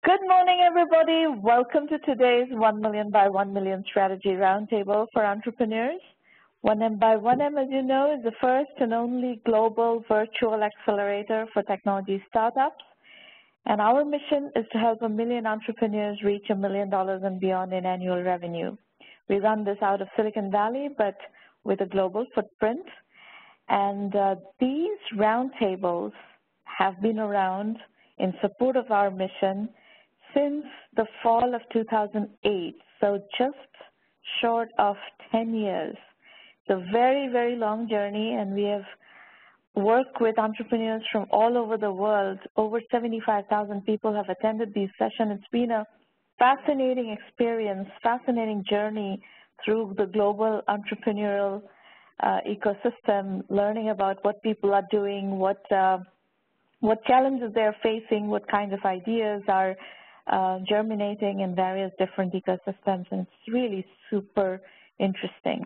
Good morning, everybody. Welcome to today's 1Million by 1Million Strategy Roundtable for Entrepreneurs. 1M by 1M, as you know, is the first and only global virtual accelerator for technology startups. And our mission is to help 1 million entrepreneurs reach $1 million and beyond in annual revenue. We run this out of Silicon Valley, but with a global footprint. And these roundtables have been around in support of our mission since the fall of 2008, so just short of 10 years. It's a very, very long journey, and we have worked with entrepreneurs from all over the world. Over 75,000 people have attended these sessions. It's been a fascinating experience, fascinating journey through the global entrepreneurial ecosystem, learning about what people are doing, what challenges they're facing, what kinds of ideas are germinating in various different ecosystems, and it's really super interesting.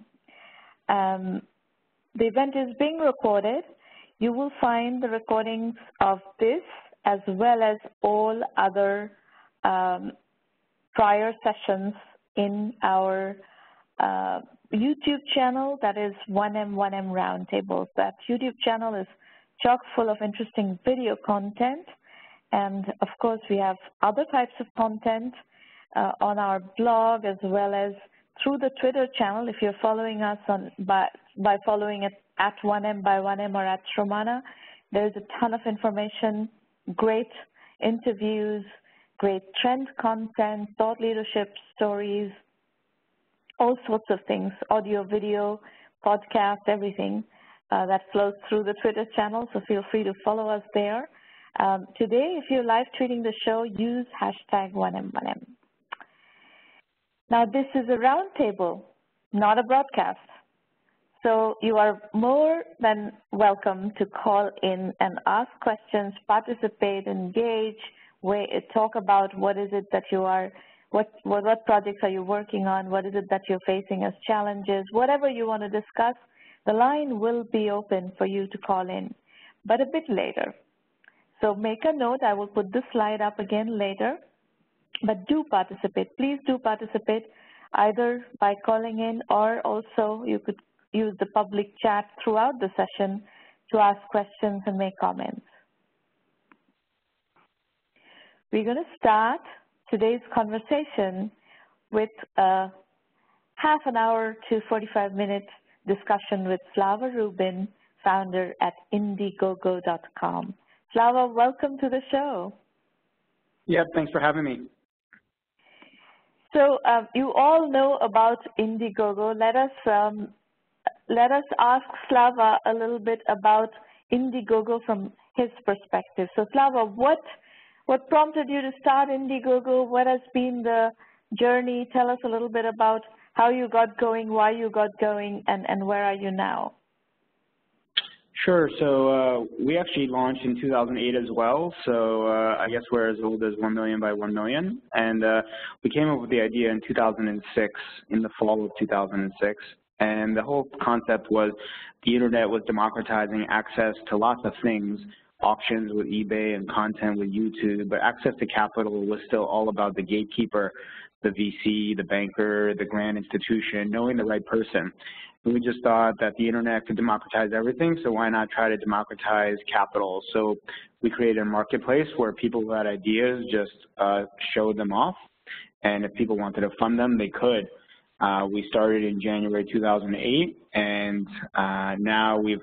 The event is being recorded. You will find the recordings of this as well as all other prior sessions in our YouTube channel, that is 1M1M Roundtables. That YouTube channel is chock full of interesting video content. And of course, we have other types of content on our blog as well as through the Twitter channel. If you're following us by following it at 1M by 1M or at Shromana, there's a ton of information, great interviews, great trend content, thought leadership stories, all sorts of things, audio, video, podcast, everything that flows through the Twitter channel, so feel free to follow us there. Today, if you're live tweeting the show, use hashtag 1M1M. Now, this is a roundtable, not a broadcast. So you are more than welcome to call in and ask questions, participate, engage, talk about what is it that you are, what projects are you working on, what is it that you're facing as challenges, whatever you want to discuss, the line will be open for you to call in, but a bit later. So make a note. I will put this slide up again later, but do participate. Please do participate either by calling in, or also you could use the public chat throughout the session to ask questions and make comments. We're going to start today's conversation with a half an hour to 45-minute discussion with Slava Rubin, founder at Indiegogo.com. Slava, welcome to the show. Yeah, thanks for having me. So you all know about Indiegogo. Let us ask Slava a little bit about Indiegogo from his perspective. So Slava, what prompted you to start Indiegogo? What has been the journey? Tell us a little bit about how you got going, why you got going, and where are you now? Sure. So we actually launched in 2008 as well. So I guess we're as old as 1 million by 1 million. And we came up with the idea in 2006, in the fall of 2006. And the whole concept was the internet was democratizing access to lots of things, auctions with eBay and content with YouTube, but access to capital was still all about the gatekeeper, the VC, the banker, the grand institution, knowing the right person. And we just thought that the internet could democratize everything, so why not try to democratize capital? So we created a marketplace where people who had ideas just showed them off, and if people wanted to fund them, they could. We started in January 2008, and now we've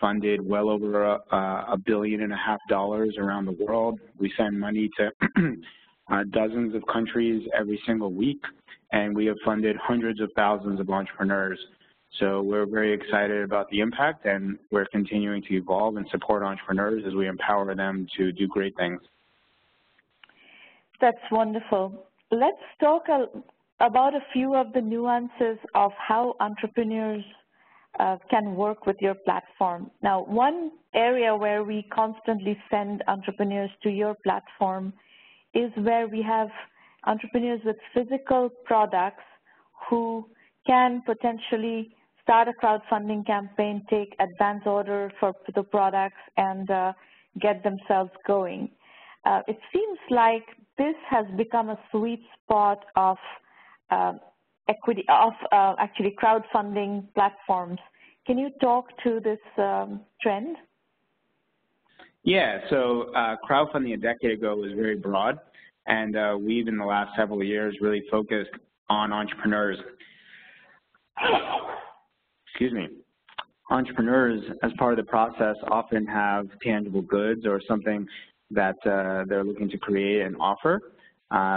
funded well over $1.5 billion around the world. We send money to dozens of countries every single week, and we have funded hundreds of thousands of entrepreneurs. So we're very excited about the impact, and we're continuing to evolve and support entrepreneurs as we empower them to do great things. That's wonderful. Let's talk about a few of the nuances of how entrepreneurs can work with your platform. Now, one area where we constantly send entrepreneurs to your platform is where we have entrepreneurs with physical products who can potentially start a crowdfunding campaign, take advance order for the products, and get themselves going. It seems like this has become a sweet spot of actually crowdfunding platforms. Can you talk to this trend? Yeah, so crowdfunding a decade ago was very broad, and we've in the last several years really focused on entrepreneurs. Excuse me. Entrepreneurs, as part of the process, often have tangible goods or something that they're looking to create and offer.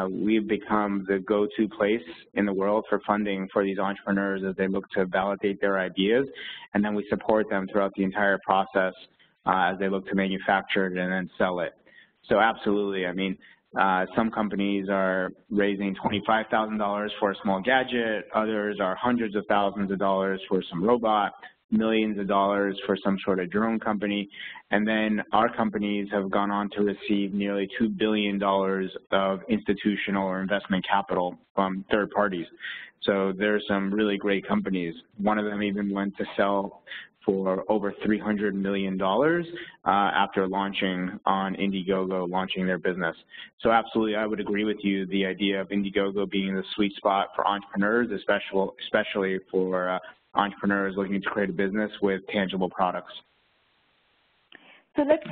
We've become the go-to place in the world for funding for these entrepreneurs as they look to validate their ideas, and then we support them throughout the entire process as they look to manufacture it and then sell it. So absolutely, I mean, some companies are raising $25,000 for a small gadget, others are hundreds of thousands of dollars for some robot, millions of dollars for some sort of drone company, and then our companies have gone on to receive nearly $2 billion of institutional or investment capital from third parties. So there's some really great companies. One of them even went to sell for over $300 million after launching on Indiegogo, launching their business. So absolutely, I would agree with you, the idea of Indiegogo being the sweet spot for entrepreneurs, especially for entrepreneurs looking to create a business with tangible products. So let's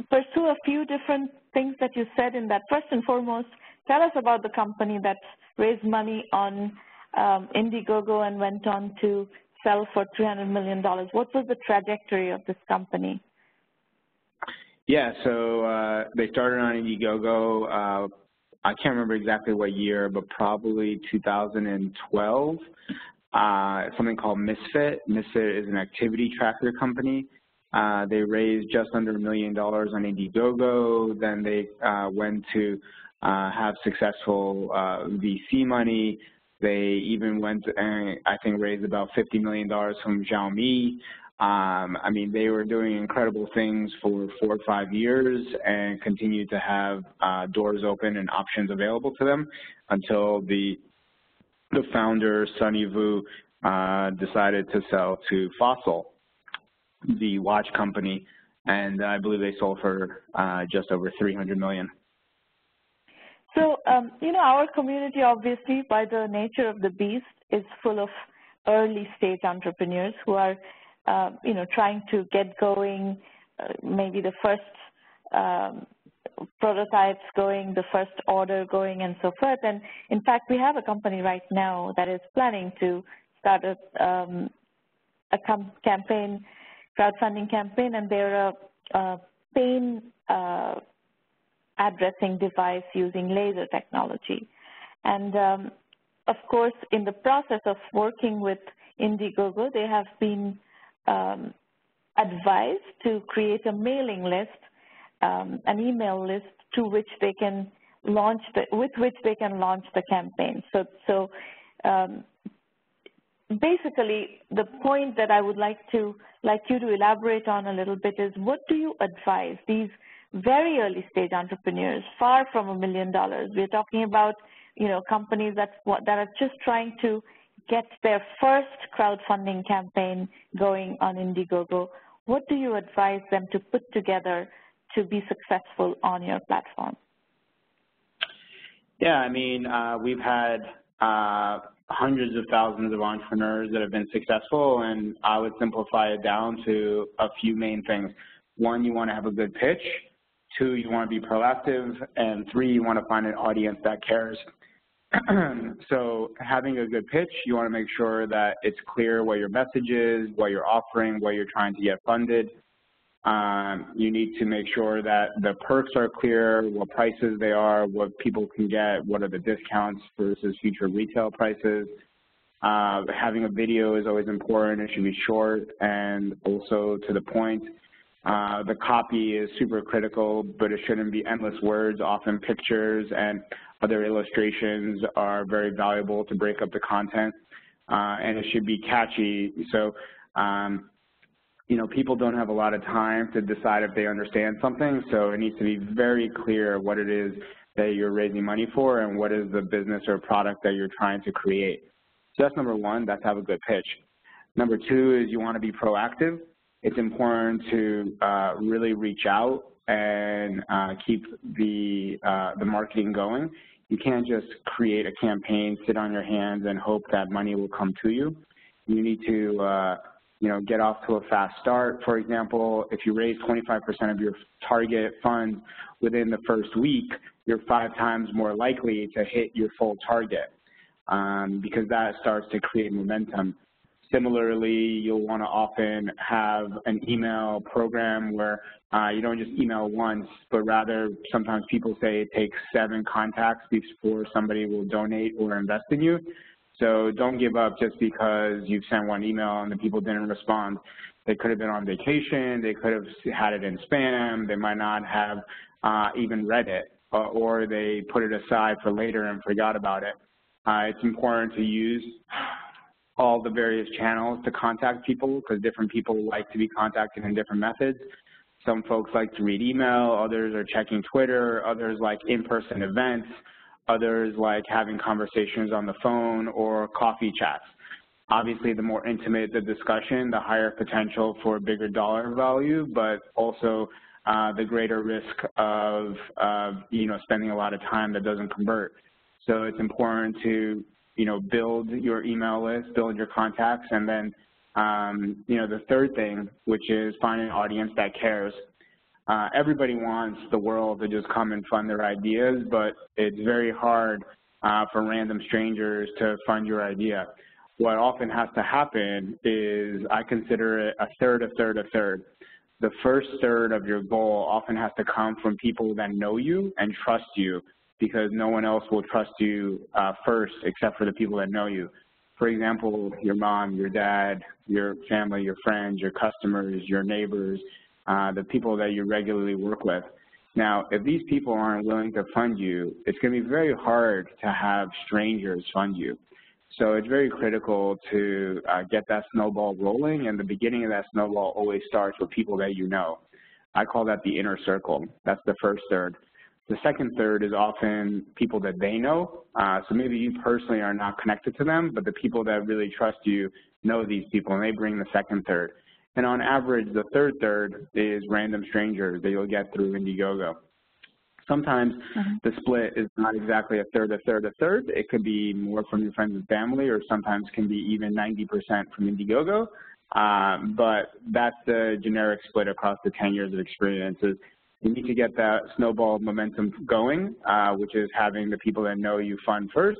pursue a few different things that you said in that. First and foremost, tell us about the company that raised money on Indiegogo and went on to sell for $300 million. What was the trajectory of this company? Yeah, so they started on Indiegogo, I can't remember exactly what year, but probably 2012. Something called Misfit. Misfit is an activity tracker company. They raised just under $1 million on Indiegogo. Then they went to have successful VC money. They even went and I think raised about $50 million from Xiaomi. I mean, they were doing incredible things for 4 or 5 years and continued to have doors open and options available to them until the founder, Sunny Vu, decided to sell to Fossil, the watch company, and I believe they sold for just over $300 million. So, you know, our community, obviously, by the nature of the beast, is full of early-stage entrepreneurs who are, you know, trying to get going, maybe the first prototypes going, the first order going, and so forth. And in fact, we have a company right now that is planning to start a campaign, crowdfunding campaign, and they're a pain addressing device using laser technology. And of course, in the process of working with Indiegogo, they have been advised to create a mailing list, an email list to which they can launch with which they can launch the campaign. So basically, the point that I would like you to elaborate on a little bit is, what do you advise these very early stage entrepreneurs, far from $1 million? We're talking about, you know, companies that are just trying to get their first crowdfunding campaign going on Indiegogo. What do you advise them to put together to be successful on your platform? Yeah, I mean, we've had hundreds of thousands of entrepreneurs that have been successful, and I would simplify it down to a few main things. 1, you want to have a good pitch. 2, you want to be proactive. And 3, you want to find an audience that cares. So having a good pitch, you want to make sure that it's clear what your message is, what you're offering, what you're trying to get funded. You need to make sure that the perks are clear, what prices they are, what people can get, what are the discounts versus future retail prices. Having a video is always important. It should be short and also to the point. The copy is super critical, but it shouldn't be endless words. Often pictures and other illustrations are very valuable to break up the content, and it should be catchy. So, you know, people don't have a lot of time to decide if they understand something, so it needs to be very clear what it is that you're raising money for and what is the business or product that you're trying to create. So that's number 1, that's have a good pitch. Number 2 is you want to be proactive. It's important to really reach out and keep the marketing going. You can't just create a campaign, sit on your hands, and hope that money will come to you. You need to get off to a fast start. For example, if you raise 25% of your target funds within the first week, you're 5 times more likely to hit your full target because that starts to create momentum. Similarly, you'll want to often have an email program where you don't just email once, but rather sometimes people say it takes 7 contacts before somebody will donate or invest in you. So don't give up just because you've sent 1 email and the people didn't respond. They could have been on vacation, they could have had it in spam, they might not have even read it, or they put it aside for later and forgot about it. It's important to use all the various channels to contact people because different people like to be contacted in different methods. Some folks like to read email, others are checking Twitter, others like in-person events, others like having conversations on the phone or coffee chats. Obviously, the more intimate the discussion, the higher potential for bigger dollar value, but also the greater risk of spending a lot of time that doesn't convert. So it's important to build your email list, build your contacts, and then the third thing, which is find an audience that cares. Everybody wants the world to just come and fund their ideas, but it's very hard for random strangers to fund your idea. What often has to happen is I consider it a third, a third, a third. The first third of your goal often has to come from people that know you and trust you because no one else will trust you first except for the people that know you. For example, your mom, your dad, your family, your friends, your customers, your neighbors, the people that you regularly work with. Now, if these people aren't willing to fund you, it's going to be very hard to have strangers fund you. So it's very critical to get that snowball rolling, and the beginning of that snowball always starts with people that you know. I call that the inner circle. That's the first third. The second third is often people that they know. So maybe you personally are not connected to them, but the people that really trust you know these people, and they bring the second third. And on average, the third third is random strangers that you'll get through Indiegogo. Sometimes the split is not exactly a third, a third, a third. It could be more from your friends and family, or sometimes can be even 90% from Indiegogo. But that's the generic split across the 10 years of experience. You need to get that snowball momentum going, which is having the people that know you fund first,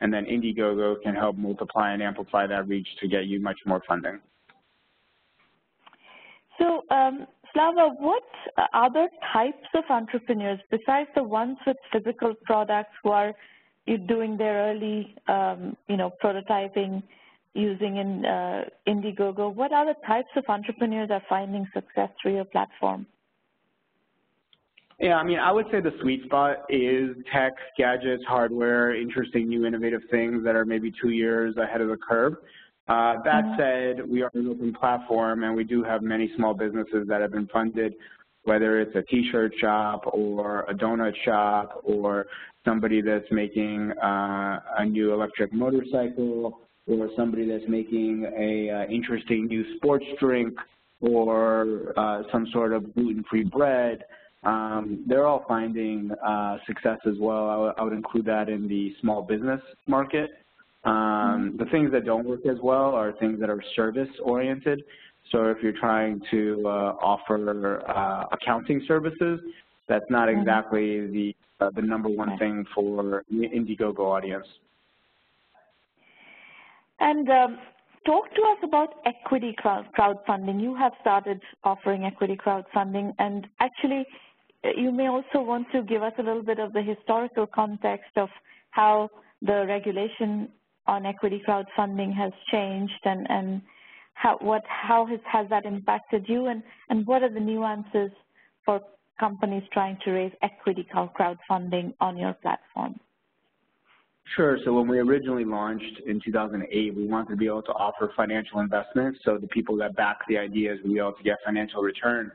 and then Indiegogo can help multiply and amplify that reach to get you much more funding. So, Slava, what other types of entrepreneurs, besides the ones with physical products who are doing their early, prototyping using Indiegogo, what other types of entrepreneurs are finding success through your platform? Yeah, I mean, I would say the sweet spot is tech, gadgets, hardware, interesting new innovative things that are maybe 2 years ahead of the curve. That said, we are an open platform, and we do have many small businesses that have been funded, whether it's a T-shirt shop or a donut shop or somebody that's making a new electric motorcycle or somebody that's making a interesting new sports drink or some sort of gluten-free bread. They're all finding success as well. I would include that in the small business market. The things that don't work as well are things that are service-oriented. So if you're trying to offer accounting services, that's not exactly the number one thing for the Indiegogo audience. And talk to us about equity crowdfunding. You have started offering equity crowdfunding, and actually you may also want to give us a little bit of the historical context of how the regulation on equity crowdfunding has changed, and how has that impacted you, and what are the nuances for companies trying to raise equity crowdfunding on your platform? Sure. So when we originally launched in 2008, we wanted to be able to offer financial investment, so the people that back the ideas will be able to get financial return.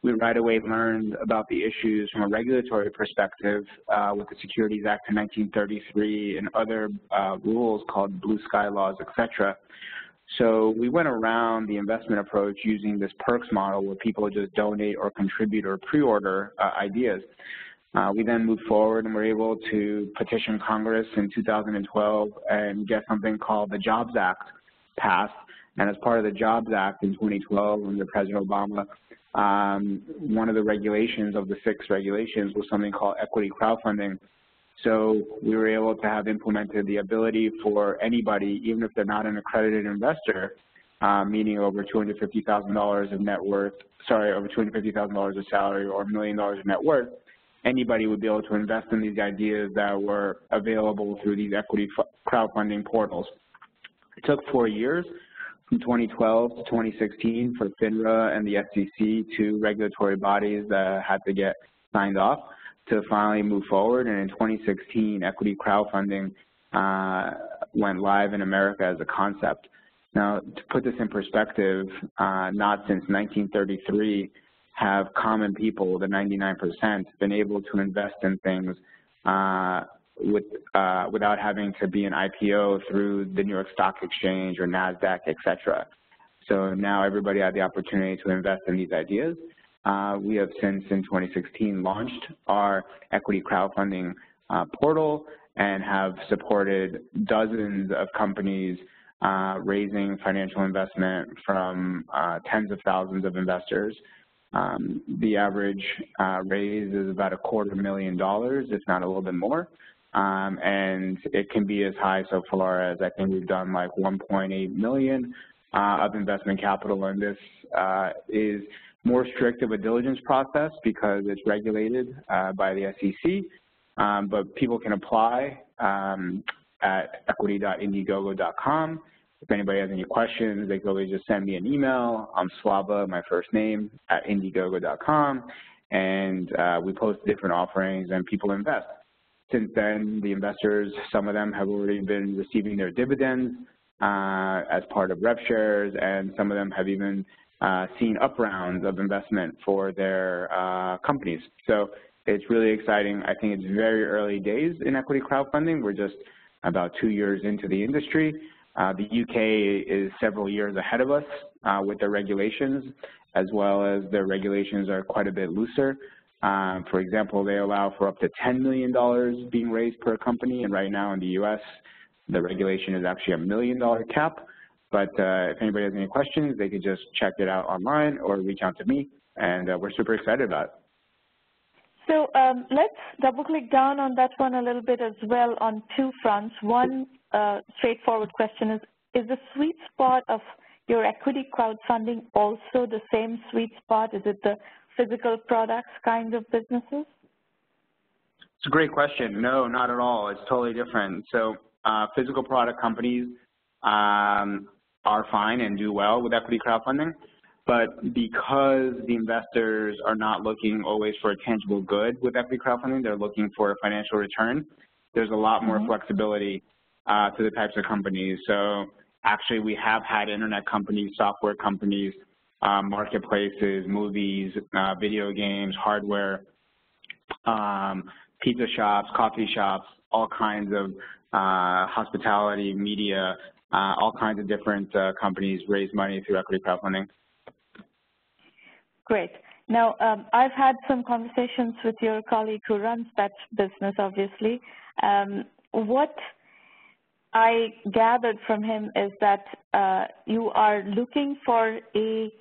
We right away learned about the issues from a regulatory perspective with the Securities Act of 1933 and other rules called blue sky laws, et cetera. So we went around the investment approach using this perks model where people just donate or contribute or pre-order ideas. We then moved forward and were able to petition Congress in 2012 and get something called the Jobs Act passed. And as part of the Jobs Act in 2012 under President Obama, one of the regulations of the 6 regulations was something called equity crowdfunding. So we were able to have implemented the ability for anybody, even if they're not an accredited investor, meaning over $250,000 of net worth, over $250,000 of salary or $1 million of net worth, anybody would be able to invest in these ideas that were available through these equity crowdfunding portals. It took 4 years, from 2012 to 2016, for FINRA and the SEC, 2 regulatory bodies that had to get signed off, to finally move forward. And in 2016, equity crowdfunding went live in America as a concept. Now, to put this in perspective, not since 1933 have common people, the 99%, been able to invest in things without having to be an IPO through the New York Stock Exchange or NASDAQ, et cetera. So now everybody had the opportunity to invest in these ideas. We have since, in 2016, launched our equity crowdfunding portal and have supported dozens of companies raising financial investment from tens of thousands of investors. The average raise is about $250,000, if not a little bit more. And it can be as high so far as, I think we've done like 1.8 million of investment capital, and this is more strict of a diligence process because it's regulated by the SEC, but people can apply at equity.indiegogo.com. If anybody has any questions, they can always just send me an email. I'm Slava, my first name, at indiegogo.com, and we post different offerings and people invest. Since then, the investors, some of them have already been receiving their dividends as part of rep shares, and some of them have even seen up rounds of investment for their companies. So it's really exciting. I think it's very early days in equity crowdfunding. We're just about 2 years into the industry. The UK is several years ahead of us with their regulations, as well as their regulations are quite a bit looser. For example, they allow for up to $10 million being raised per company, and right now in the US, the regulation is actually $1 million cap. But if anybody has any questions, they could just check it out online or reach out to me, and we're super excited about it. So let's double-click down on that one a little bit as well on 2 fronts. One straightforward question is the sweet spot of your equity crowdfunding also the same sweet spot? Is it the physical products kind of businesses? It's a great question. No, not at all. It's totally different. So physical product companies are fine and do well with equity crowdfunding, but because the investors are not looking always for a tangible good with equity crowdfunding, they're looking for a financial return, there's a lot more flexibility to the types of companies. So actually we have had internet companies, software companies, marketplaces, movies, video games, hardware, pizza shops, coffee shops, all kinds of hospitality, media, all kinds of different companies raise money through equity crowdfunding. Great. Now, I've had some conversations with your colleague who runs that business, obviously. What I gathered from him is that you are looking for a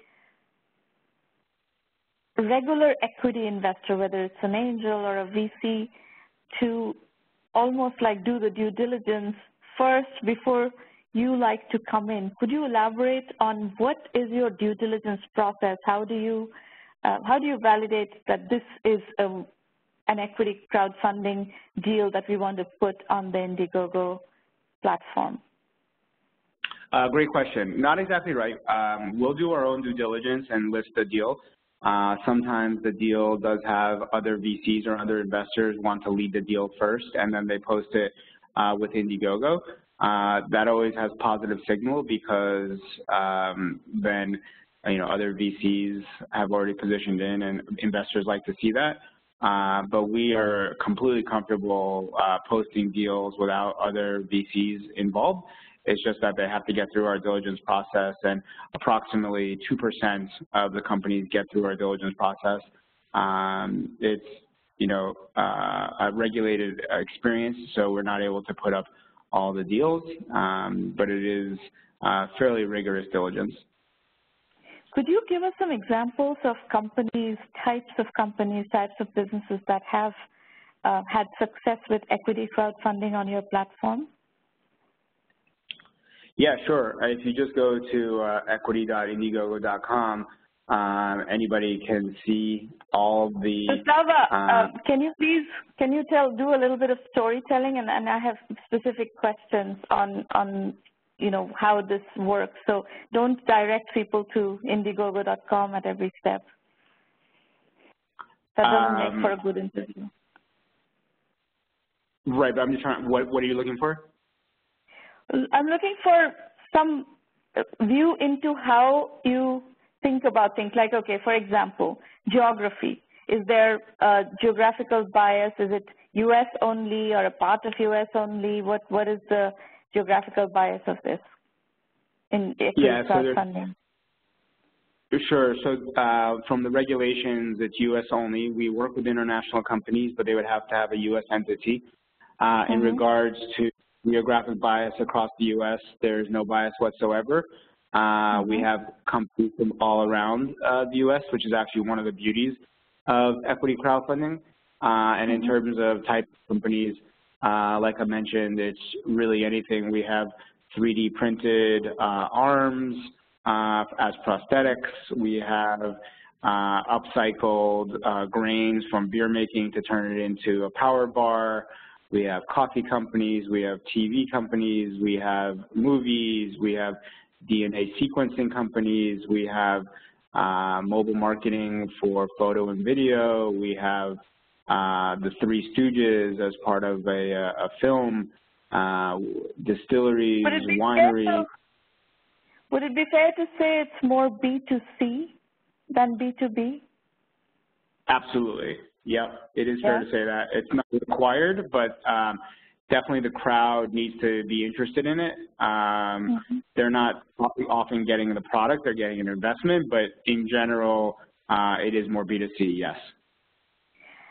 regular equity investor, whether it's an angel or a VC, to almost like do the due diligence first before you like to come in. Could you elaborate on what is your due diligence process? How do you validate that this is an equity crowdfunding deal that we want to put on the Indiegogo platform? Great question. Not exactly right. We'll do our own due diligence and list the deal. Sometimes the deal does have other VCs or other investors want to lead the deal first, and then they post it with Indiegogo. That always has positive signal because then other VCs have already positioned in, and investors like to see that. But we are completely comfortable posting deals without other VCs involved. It's just that they have to get through our diligence process, and approximately 2% of the companies get through our diligence process. It's, a regulated experience, so we're not able to put up all the deals, but it is fairly rigorous diligence. Could you give us some examples of companies, types of businesses that have had success with equity crowdfunding on your platform? Yeah, sure. If you just go to equity.indiegogo.com, anybody can see all the. So Slava, can you do a little bit of storytelling, and I have specific questions on how this works. So don't direct people to Indiegogo.com at every step. That doesn't make for a good interview. Right, but I'm just trying. What are you looking for? I'm looking for some view into how you think about things. Like, okay, for example, geography. Is there a geographical bias? Is it U.S. only or a part of U.S. only? What is the geographical bias of this in equity crowdfunding? Sure. So from the regulations, it's U.S. only. We work with international companies, but they would have to have a U.S. entity. In regards to geographic bias across the U.S., there's no bias whatsoever. We have companies from all around the U.S., which is actually one of the beauties of equity crowdfunding. And in terms of type of companies, like I mentioned, it's really anything. We have 3D printed arms as prosthetics. We have upcycled grains from beer making to turn it into a power bar. We have coffee companies. We have TV companies. We have movies. We have DNA sequencing companies. We have mobile marketing for photo and video. We have the Three Stooges as part of a film, distilleries, wineries. Would it be fair to say it's more B2C than B2B? Absolutely. Yep, it is fair to say that. It's not required, but definitely the crowd needs to be interested in it. They're not often getting the product, they're getting an investment, but in general, it is more B2C, yes.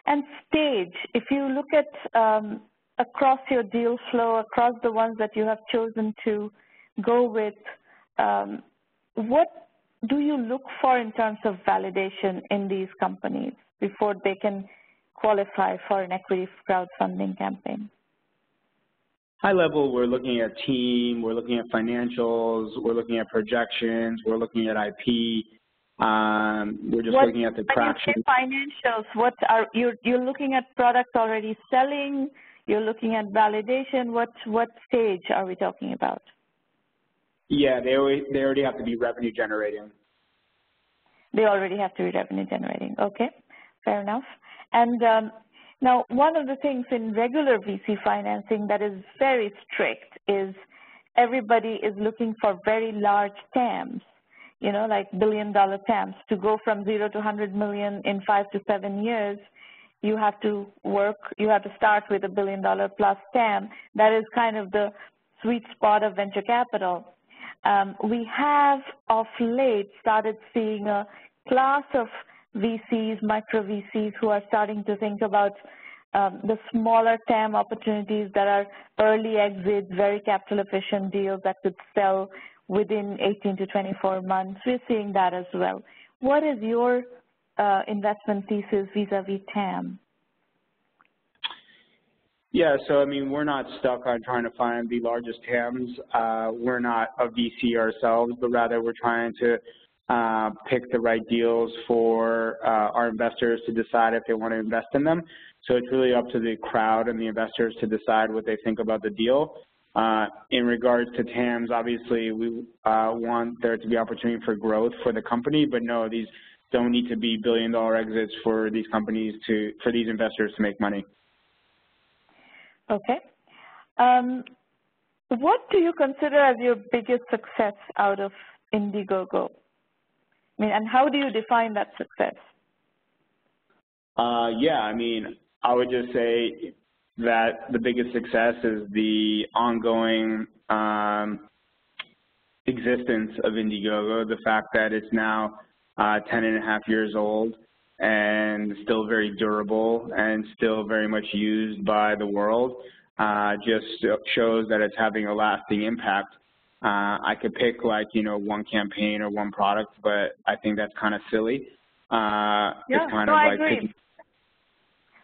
And stage, if you look at across your deal flow, across the ones that you have chosen to go with, what do you look for in terms of validation in these companies before they can qualify for an equity crowdfunding campaign? High level, we're looking at team, we're looking at financials, we're looking at projections, we're looking at IP, we're just looking at the traction. When you say financials, what are you're looking at products already selling, you're looking at validation, what stage are we talking about? Yeah, they already have to be revenue generating. They already have to be revenue generating. Okay, fair enough. And now, one of the things in regular VC financing that is very strict is everybody is looking for very large TAMs, like billion-dollar TAMs. To go from 0 to 100 million in 5 to 7 years, you have to start with a $1 billion plus TAM. That is kind of the sweet spot of venture capital. We have of late started seeing a class of VCs, micro VCs, who are starting to think about the smaller TAM opportunities that are early exits, very capital efficient deals that could sell within 18 to 24 months. We're seeing that as well. What is your investment thesis vis-a-vis TAM? Yeah, so I mean, we're not stuck on trying to find the largest TAMs. We're not a VC ourselves, but rather we're trying to pick the right deals for our investors to decide if they want to invest in them. So it's really up to the crowd and the investors to decide what they think about the deal. In regards to TAMs, obviously we want there to be opportunity for growth for the company, but no, these don't need to be billion-dollar exits for these companies for these investors to make money. Okay. What do you consider as your biggest success out of Indiegogo? I mean, and how do you define that success? Yeah, I mean, I would just say that the biggest success is the ongoing existence of Indiegogo, the fact that it's now 10.5 years old and still very durable and still very much used by the world, just shows that it's having a lasting impact. I could pick, like, one campaign or one product, but I think that's kind of silly. It's kind of like picking.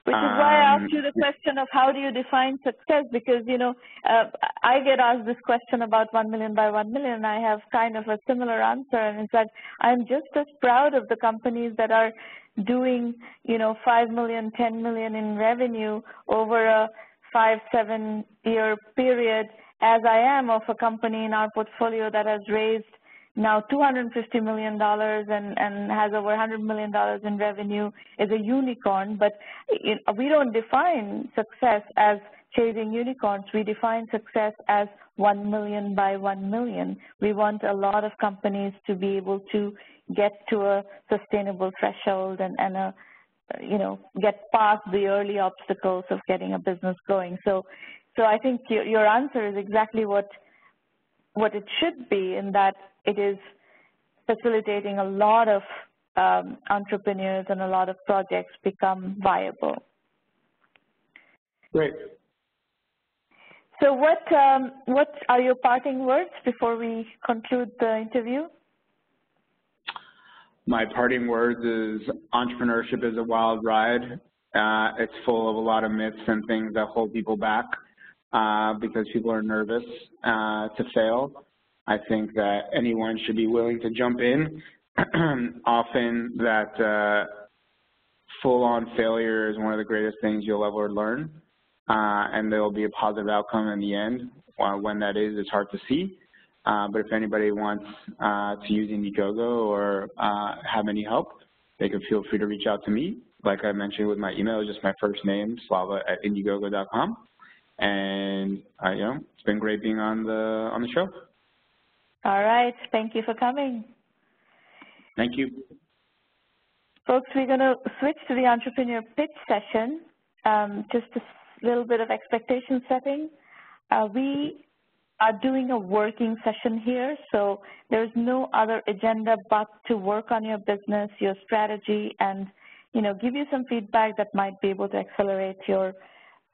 Which is why I asked you the question of how do you define success, because, I get asked this question about 1 million by 1 million, and I have kind of a similar answer, and it's that I'm just as proud of the companies that are doing, 5 million, 10 million in revenue over a 5-7 year period as I am of a company in our portfolio that has raised now $250 million and has over $100 million in revenue, is a unicorn. But we don't define success as chasing unicorns. We define success as 1 million by 1 million. We want a lot of companies to be able to get to a sustainable threshold and get past the early obstacles of getting a business going. So I think your answer is exactly what it should be, in that it is facilitating a lot of entrepreneurs and a lot of projects become viable. Great. So what are your parting words before we conclude the interview? My parting words is entrepreneurship is a wild ride. It's full of a lot of myths and things that hold people back because people are nervous to fail. I think that anyone should be willing to jump in. Often that full-on failure is one of the greatest things you'll ever learn, and there will be a positive outcome in the end. When that is, it's hard to see. But if anybody wants to use Indiegogo or have any help, they can feel free to reach out to me. Like I mentioned with my email, it's just my first name, slava@indiegogo.com. And it's been great being on the show. All right. Thank you for coming. Thank you. Folks, we're going to switch to the entrepreneur pitch session. Just a little bit of expectation setting. We are doing a working session here, so there's no other agenda but to work on your business, your strategy, and give you some feedback that might be able to accelerate your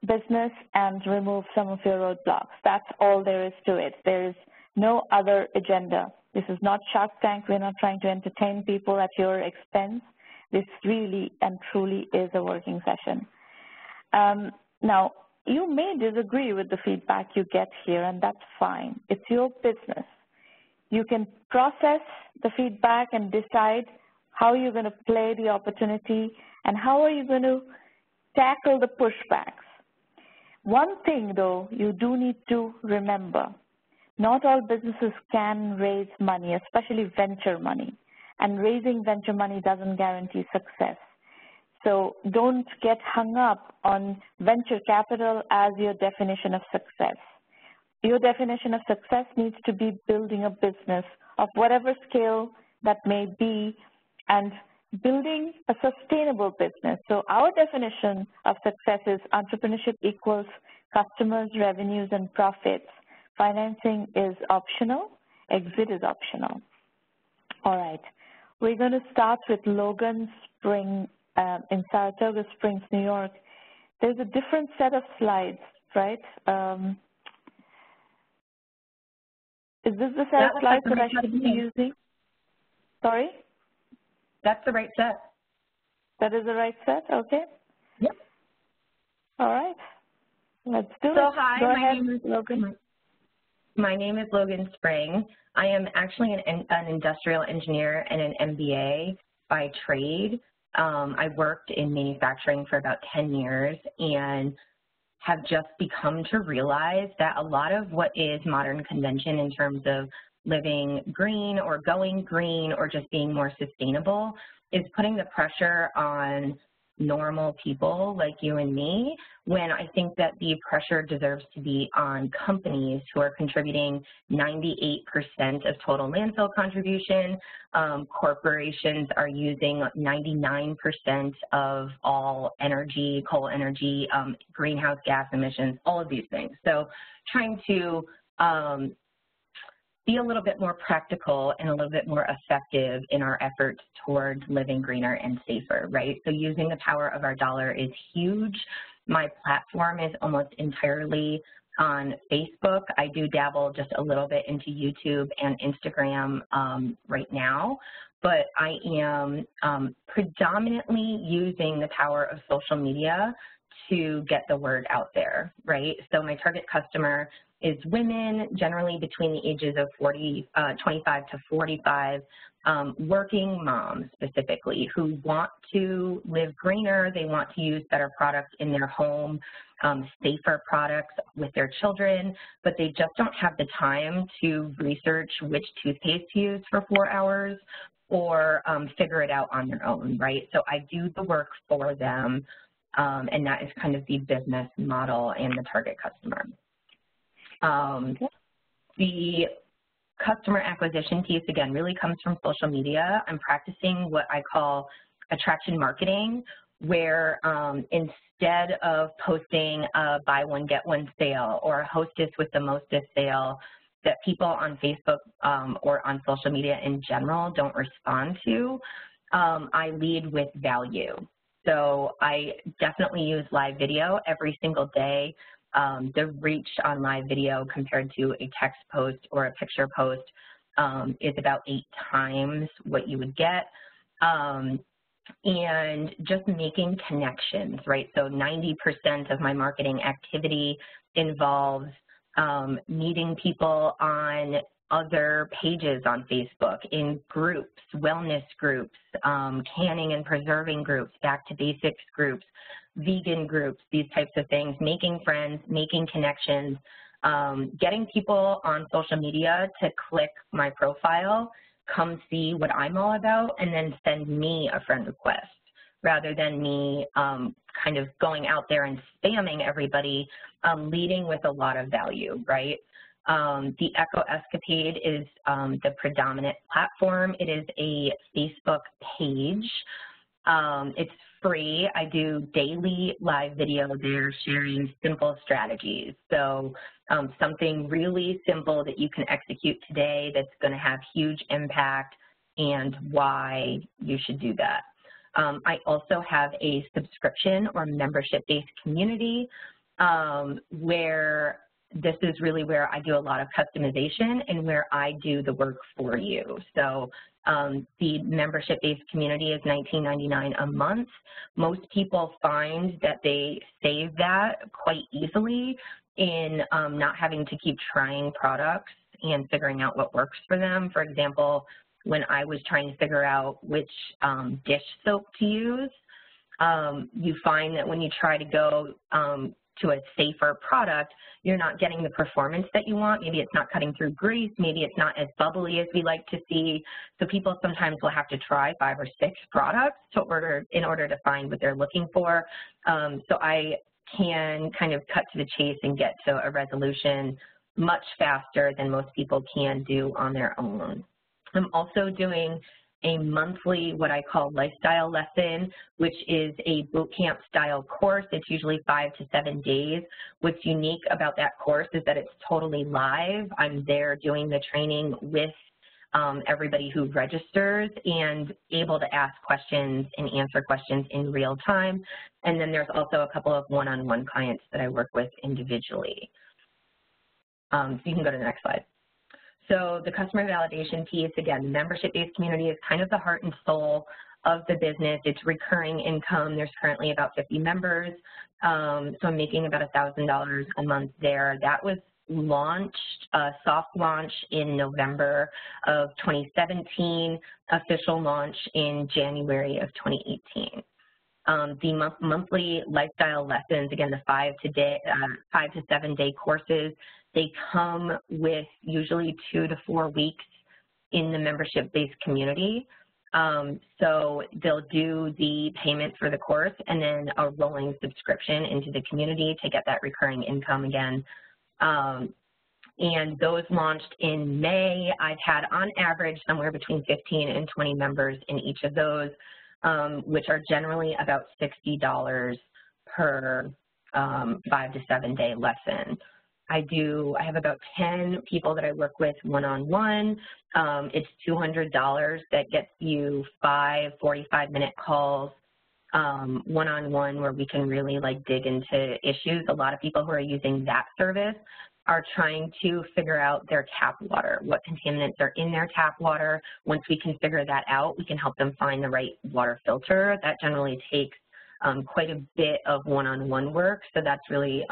business and remove some of your roadblocks. That's all there is to it. There is no other agenda. This is not Shark Tank. We're not trying to entertain people at your expense. This really and truly is a working session. Now, you may disagree with the feedback you get here, and that's fine. It's your business. You can process the feedback and decide how you're going to play the opportunity and how are you going to tackle the pushbacks. One thing, though, you do need to remember. Not all businesses can raise money, especially venture money. And raising venture money doesn't guarantee success. So don't get hung up on venture capital as your definition of success. Your definition of success needs to be building a business of whatever scale that may be and building a sustainable business. So our definition of success is entrepreneurship equals customers, revenues, and profits. Financing is optional. Exit is optional. All right. We're going to start with Logan Spring in Saratoga Springs, New York. There's a different set of slides, right? Is this the set of slides that I should be using? Sorry? That's the right set. That is the right set? Okay. Yep. All right. Let's do it. So hi, my name is Logan. My name is Logan Spring. I am actually an industrial engineer and an MBA by trade. I worked in manufacturing for about 10 years and have just become to realize that a lot of what is modern convention in terms of living green or going green or just being more sustainable is putting the pressure on normal people like you and me, when I think that the pressure deserves to be on companies who are contributing 98% of total landfill contribution. Corporations are using 99% of all energy, coal energy, greenhouse gas emissions, all of these things. So trying to be a little bit more practical and a little bit more effective in our efforts towards living greener and safer, right? So using the power of our dollar is huge. My platform is almost entirely on Facebook. I do dabble just a little bit into YouTube and Instagram right now, but I am predominantly using the power of social media to get the word out there, right? So my target customer is women, generally between the ages of 25 to 45, working moms specifically, who want to live greener, they want to use better products in their home, safer products with their children, but they just don't have the time to research which toothpaste to use for 4 hours or figure it out on their own, right? So I do the work for them, and that is kind of the business model and the target customer. The customer acquisition piece, again, really comes from social media. I'm practicing what I call attraction marketing, where instead of posting a buy one, get one sale or a hostess with the mostest sale that people on Facebook or on social media in general don't respond to, I lead with value. So I definitely use live video every single day. The reach on live video compared to a text post or a picture post is about 8 times what you would get. And just making connections, right? So 90% of my marketing activity involves meeting people on other pages on Facebook, in groups, wellness groups, canning and preserving groups, back to basics groups, vegan groups, these types of things, making friends, making connections, getting people on social media to click my profile, come see what I'm all about, and then send me a friend request, rather than me kind of going out there and spamming everybody, leading with a lot of value, right? The EcoEscapade is the predominant platform. It is a Facebook page. It's free. I do daily live video there sharing simple strategies. So something really simple that you can execute today that's going to have huge impact and why you should do that. I also have a subscription or membership-based community where this is really where I do a lot of customization and where I do the work for you. So the membership-based community is $19.99 a month. Most people find that they save that quite easily in not having to keep trying products and figuring out what works for them. For example, when I was trying to figure out which dish soap to use, you find that when you try to go to a safer product, you're not getting the performance that you want. Maybe it's not cutting through grease. Maybe it's not as bubbly as we like to see. So people sometimes will have to try 5 or 6 products in order to find what they're looking for. So I can kind of cut to the chase and get to a resolution much faster than most people can do on their own. I'm also doing a monthly, what I call lifestyle lesson, which is a boot camp style course. It's usually 5 to 7 days. What's unique about that course is that it's totally live. I'm there doing the training with everybody who registers and able to ask questions and answer questions in real time. And then there's also a couple of one-on-one clients that I work with individually. So you can go to the next slide. So the customer validation piece, again, the membership-based community is kind of the heart and soul of the business. It's recurring income. There's currently about 50 members. So I'm making about $1,000 a month there. That was launched, soft launch in November of 2017, official launch in January of 2018. The monthly lifestyle lessons, again, the 5 to 7 day courses, they come with usually 2 to 4 weeks in the membership-based community. So they'll do the payment for the course and then a rolling subscription into the community to get that recurring income again. And those launched in May. I've had on average somewhere between 15 and 20 members in each of those, which are generally about $60 per 5 to 7 day lesson. I have about 10 people that I work with one-on-one. It's $200 that gets you 5 45-minute calls one-on-one where we can really like dig into issues. A lot of people who are using that service are trying to figure out their tap water, what contaminants are in their tap water. Once we can figure that out, we can help them find the right water filter. That generally takes quite a bit of one-on-one work, so that's really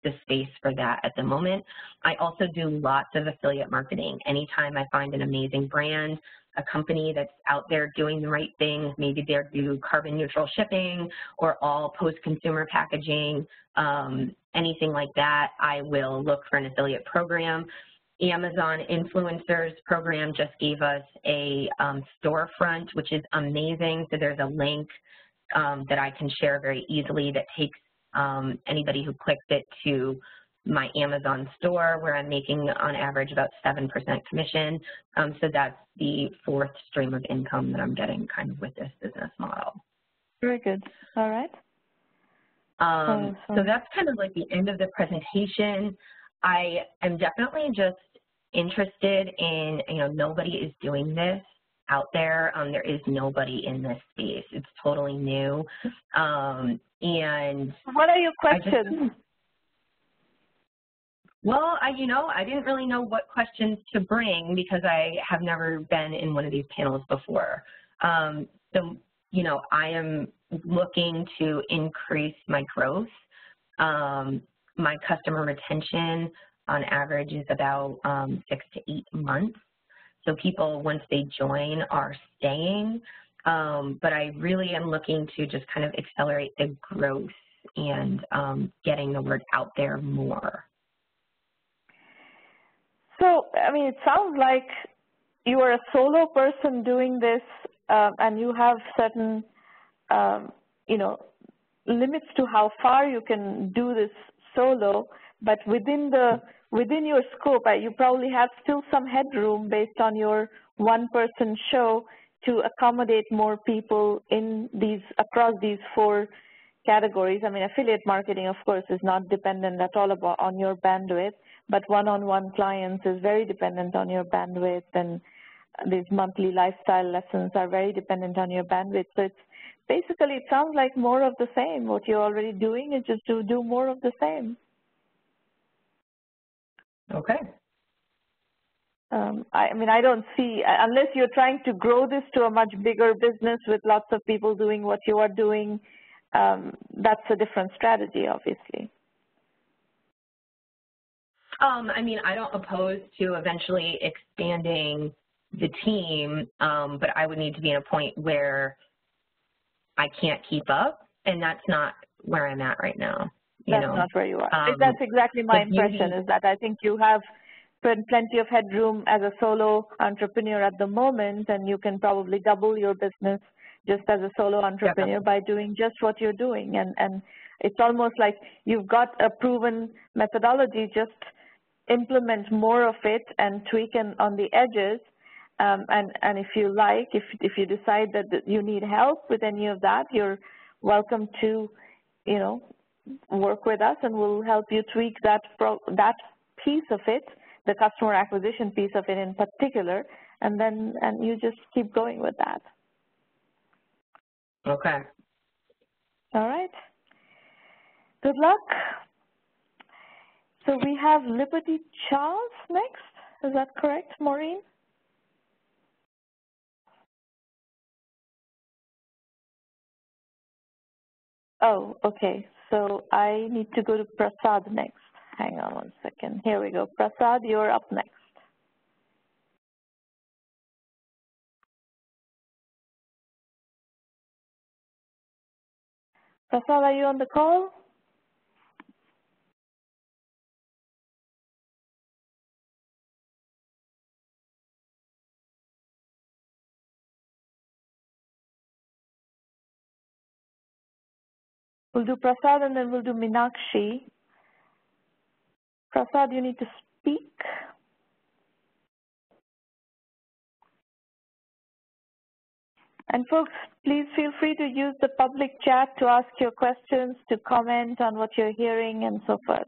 the space for that at the moment. I also do lots of affiliate marketing. Anytime I find an amazing brand, a company that's out there doing the right thing, maybe they do carbon neutral shipping or all post-consumer packaging, anything like that, I will look for an affiliate program. Amazon Influencers program just gave us a storefront, which is amazing. So there's a link that I can share very easily that takes anybody who clicks it to my Amazon store, where I'm making on average about 7% commission. So that's the fourth stream of income that I'm getting kind of with this business model. Very good. All right. So that's kind of like the end of the presentation. I am definitely just interested in, nobody is doing this out there. There is nobody in this space. It's totally new. And what are your questions? Well, I didn't really know what questions to bring because I have never been in one of these panels before. So, I am looking to increase my growth. My customer retention on average is about 6 to 8 months. So people, once they join, are staying. But I really am looking to just kind of accelerate the growth and getting the word out there more. So, it sounds like you are a solo person doing this, and you have certain, limits to how far you can do this solo. But within your scope, you probably have still some headroom based on your one-person show to accommodate more people in across these 4 categories. Affiliate marketing, of course, is not dependent at all on your bandwidth, but one-on-one clients is very dependent on your bandwidth, and these monthly lifestyle lessons are very dependent on your bandwidth. So it's basically, it sounds like more of the same. What you're already doing is just to do more of the same. Okay. I don't see, unless you're trying to grow this to a much bigger business with lots of people doing what you are doing, that's a different strategy, obviously. I don't oppose to eventually expanding the team, but I would need to be in a point where I can't keep up, and that's not where I'm at right now. That's not where you are. That's exactly my impression, is that I think you have plenty of headroom as a solo entrepreneur at the moment, and you can probably double your business just as a solo entrepreneur by doing just what you're doing. And it's almost like you've got a proven methodology, just implement more of it and tweak on the edges. And if you like, if you decide that you need help with any of that, you're welcome to, work with us, and we'll help you tweak that piece of it, the customer acquisition piece of it in particular, and you just keep going with that. Okay. All right. Good luck. So we have Liberty Charles next. Is that correct, Maureen? Oh, okay. So I need to go to Prasad next. Hang on one second. Here we go. Prasad, you're up next. Prasad, are you on the call? We'll do Prasad, and then we'll do Meenakshi. Prasad, you need to speak. And folks, please feel free to use the public chat to ask your questions, to comment on what you're hearing, and so forth.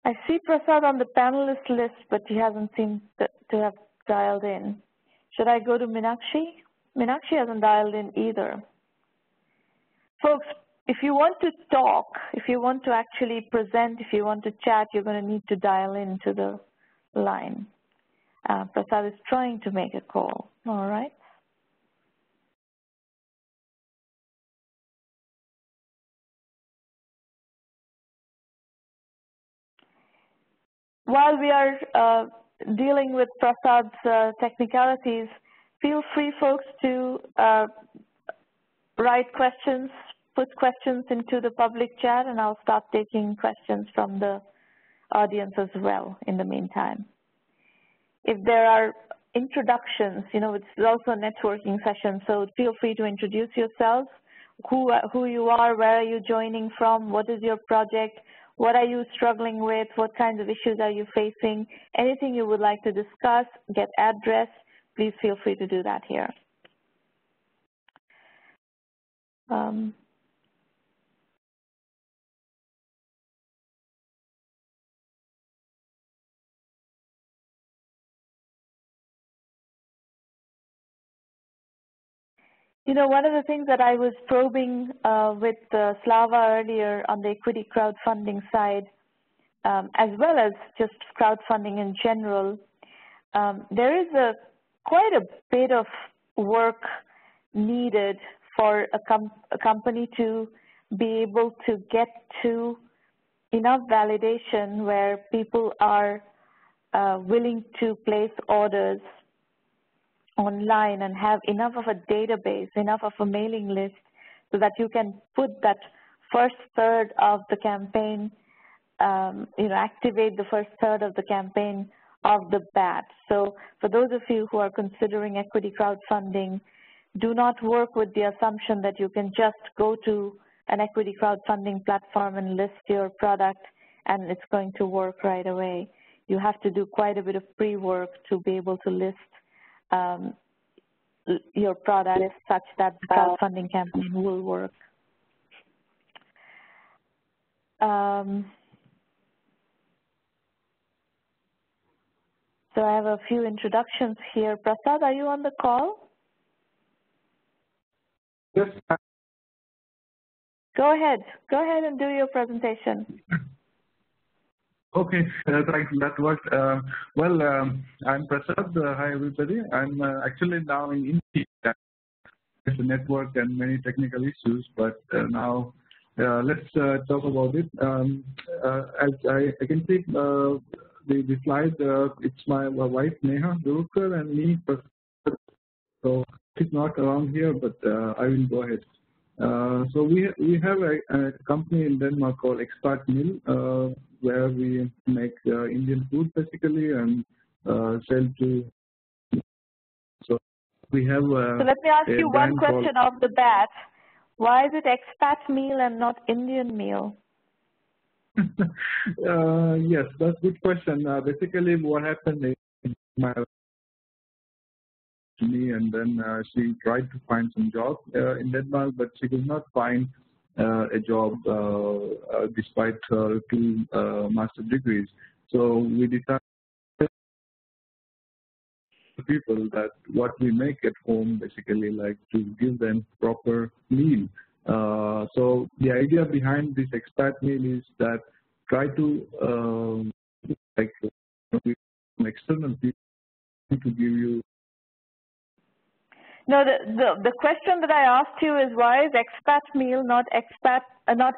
I see Prasad on the panelist list, but he hasn't seemed to have dialed in. Should I go to Meenakshi? Meenakshi hasn't dialed in either. Folks, if you want to talk, if you want to actually present, if you want to chat, you're going to need to dial into the line. Prasad is trying to make a call. All right. While we are dealing with Prasad's technicalities, feel free, folks, to write questions, put questions into the public chat, and I'll start taking questions from the audience as well in the meantime. If there are introductions, you know, it's also a networking session, so feel free to introduce yourselves, who you are, where are you joining from, what is your project, what are you struggling with, what kinds of issues are you facing, anything you would like to discuss, get addressed, please feel free to do that here. You know, one of the things that I was probing with Slava earlier on the equity crowdfunding side, as well as just crowdfunding in general, there is quite a bit of work needed for a company to be able to get to enough validation where people are willing to place orders online and have enough of a database, enough of a mailing list so that you can put that first third of the campaign, you know, activate the first third of the campaign off the bat. So for those of you who are considering equity crowdfunding, do not work with the assumption that you can just go to an equity crowdfunding platform and list your product and it's going to work right away. You have to do quite a bit of pre-work to be able to list your product such that the crowdfunding campaign will work. So I have a few introductions here. Prasad, are you on the call? Yes. Go ahead and do your presentation. Okay, thanks. That worked. I'm Prasad. Hi, everybody. I'm actually now in India. It's a network and many technical issues, but now let's talk about it. As I can see the slide, it's my wife Neha Durkar and me. So she's not around here, but I will go ahead. So we have a company in Denmark called ExpatMeal, where we make Indian food basically and sell to. So we have. So let me ask you one question off the bat. Why is it ExpatMeal and not Indian meal? Yes, that's a good question. Basically, what happened is to me, and then she tried to find some job in Denmark, but she could not find a job despite her 2 master's degrees. So we decided to people that what we make at home, basically, like to give them proper meal. So the idea behind this expat meal is that try to like external people to give you. No, the question that I asked you is why is expat meal not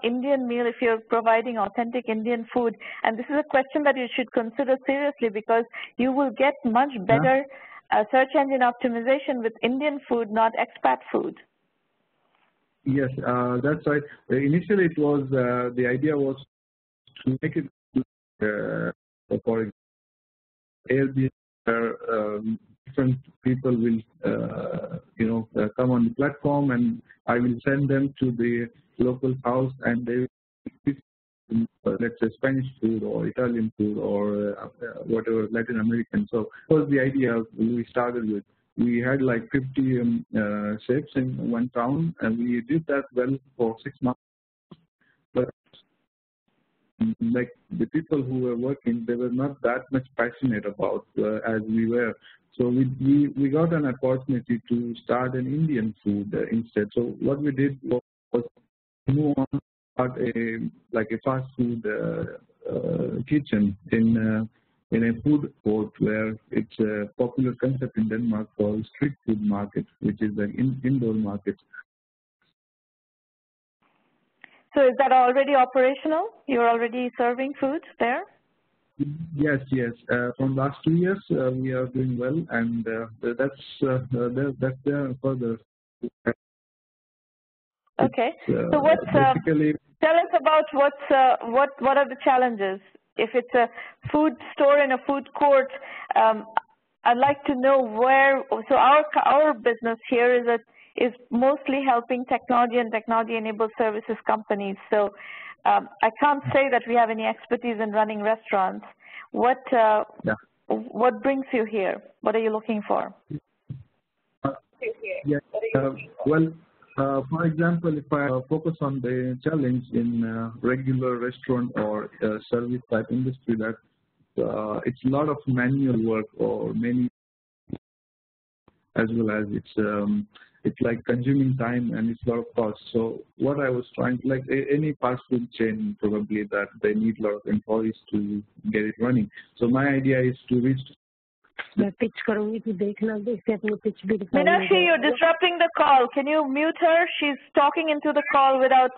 Indian meal if you're providing authentic Indian food? And this is a question that you should consider seriously because you will get much better search engine optimization with Indian food, not expat food. Yes, that's right. Initially, it was the idea was to make it for Airbnb. Different people will, come on the platform, and I will send them to the local house, and they will, let's say, Spanish food or Italian food or whatever, Latin American. So that was the idea we started with. We had like 50 chefs in one town, and we did that well for 6 months. But like the people who were working, they were not that much passionate about as we were. So we got an opportunity to start an Indian food instead. So what we did was move on, start a fast food kitchen in a food court where it's a popular concept in Denmark called street food market, which is an indoor market. So is that already operational? You're already serving food there? Yes, yes. From last 2 years, we are doing well, and that's there further. Okay. So what's tell us about what are the challenges? If it's a food store in a food court, I'd like to know where. So our business here is mostly helping technology and technology-enabled services companies. So I can't say that we have any expertise in running restaurants. What brings you here? What are you looking for? For example, if I focus on the challenge in regular restaurant or service type industry, that it's a lot of manual work or many, as well as it's like consuming time and it's a lot of cost. So what I was trying to, like any fast food chain, probably that they need a lot of employees to get it running. So my idea is to reach. Meenakshi, you're disrupting the call. Can you mute her? She's talking into the call without.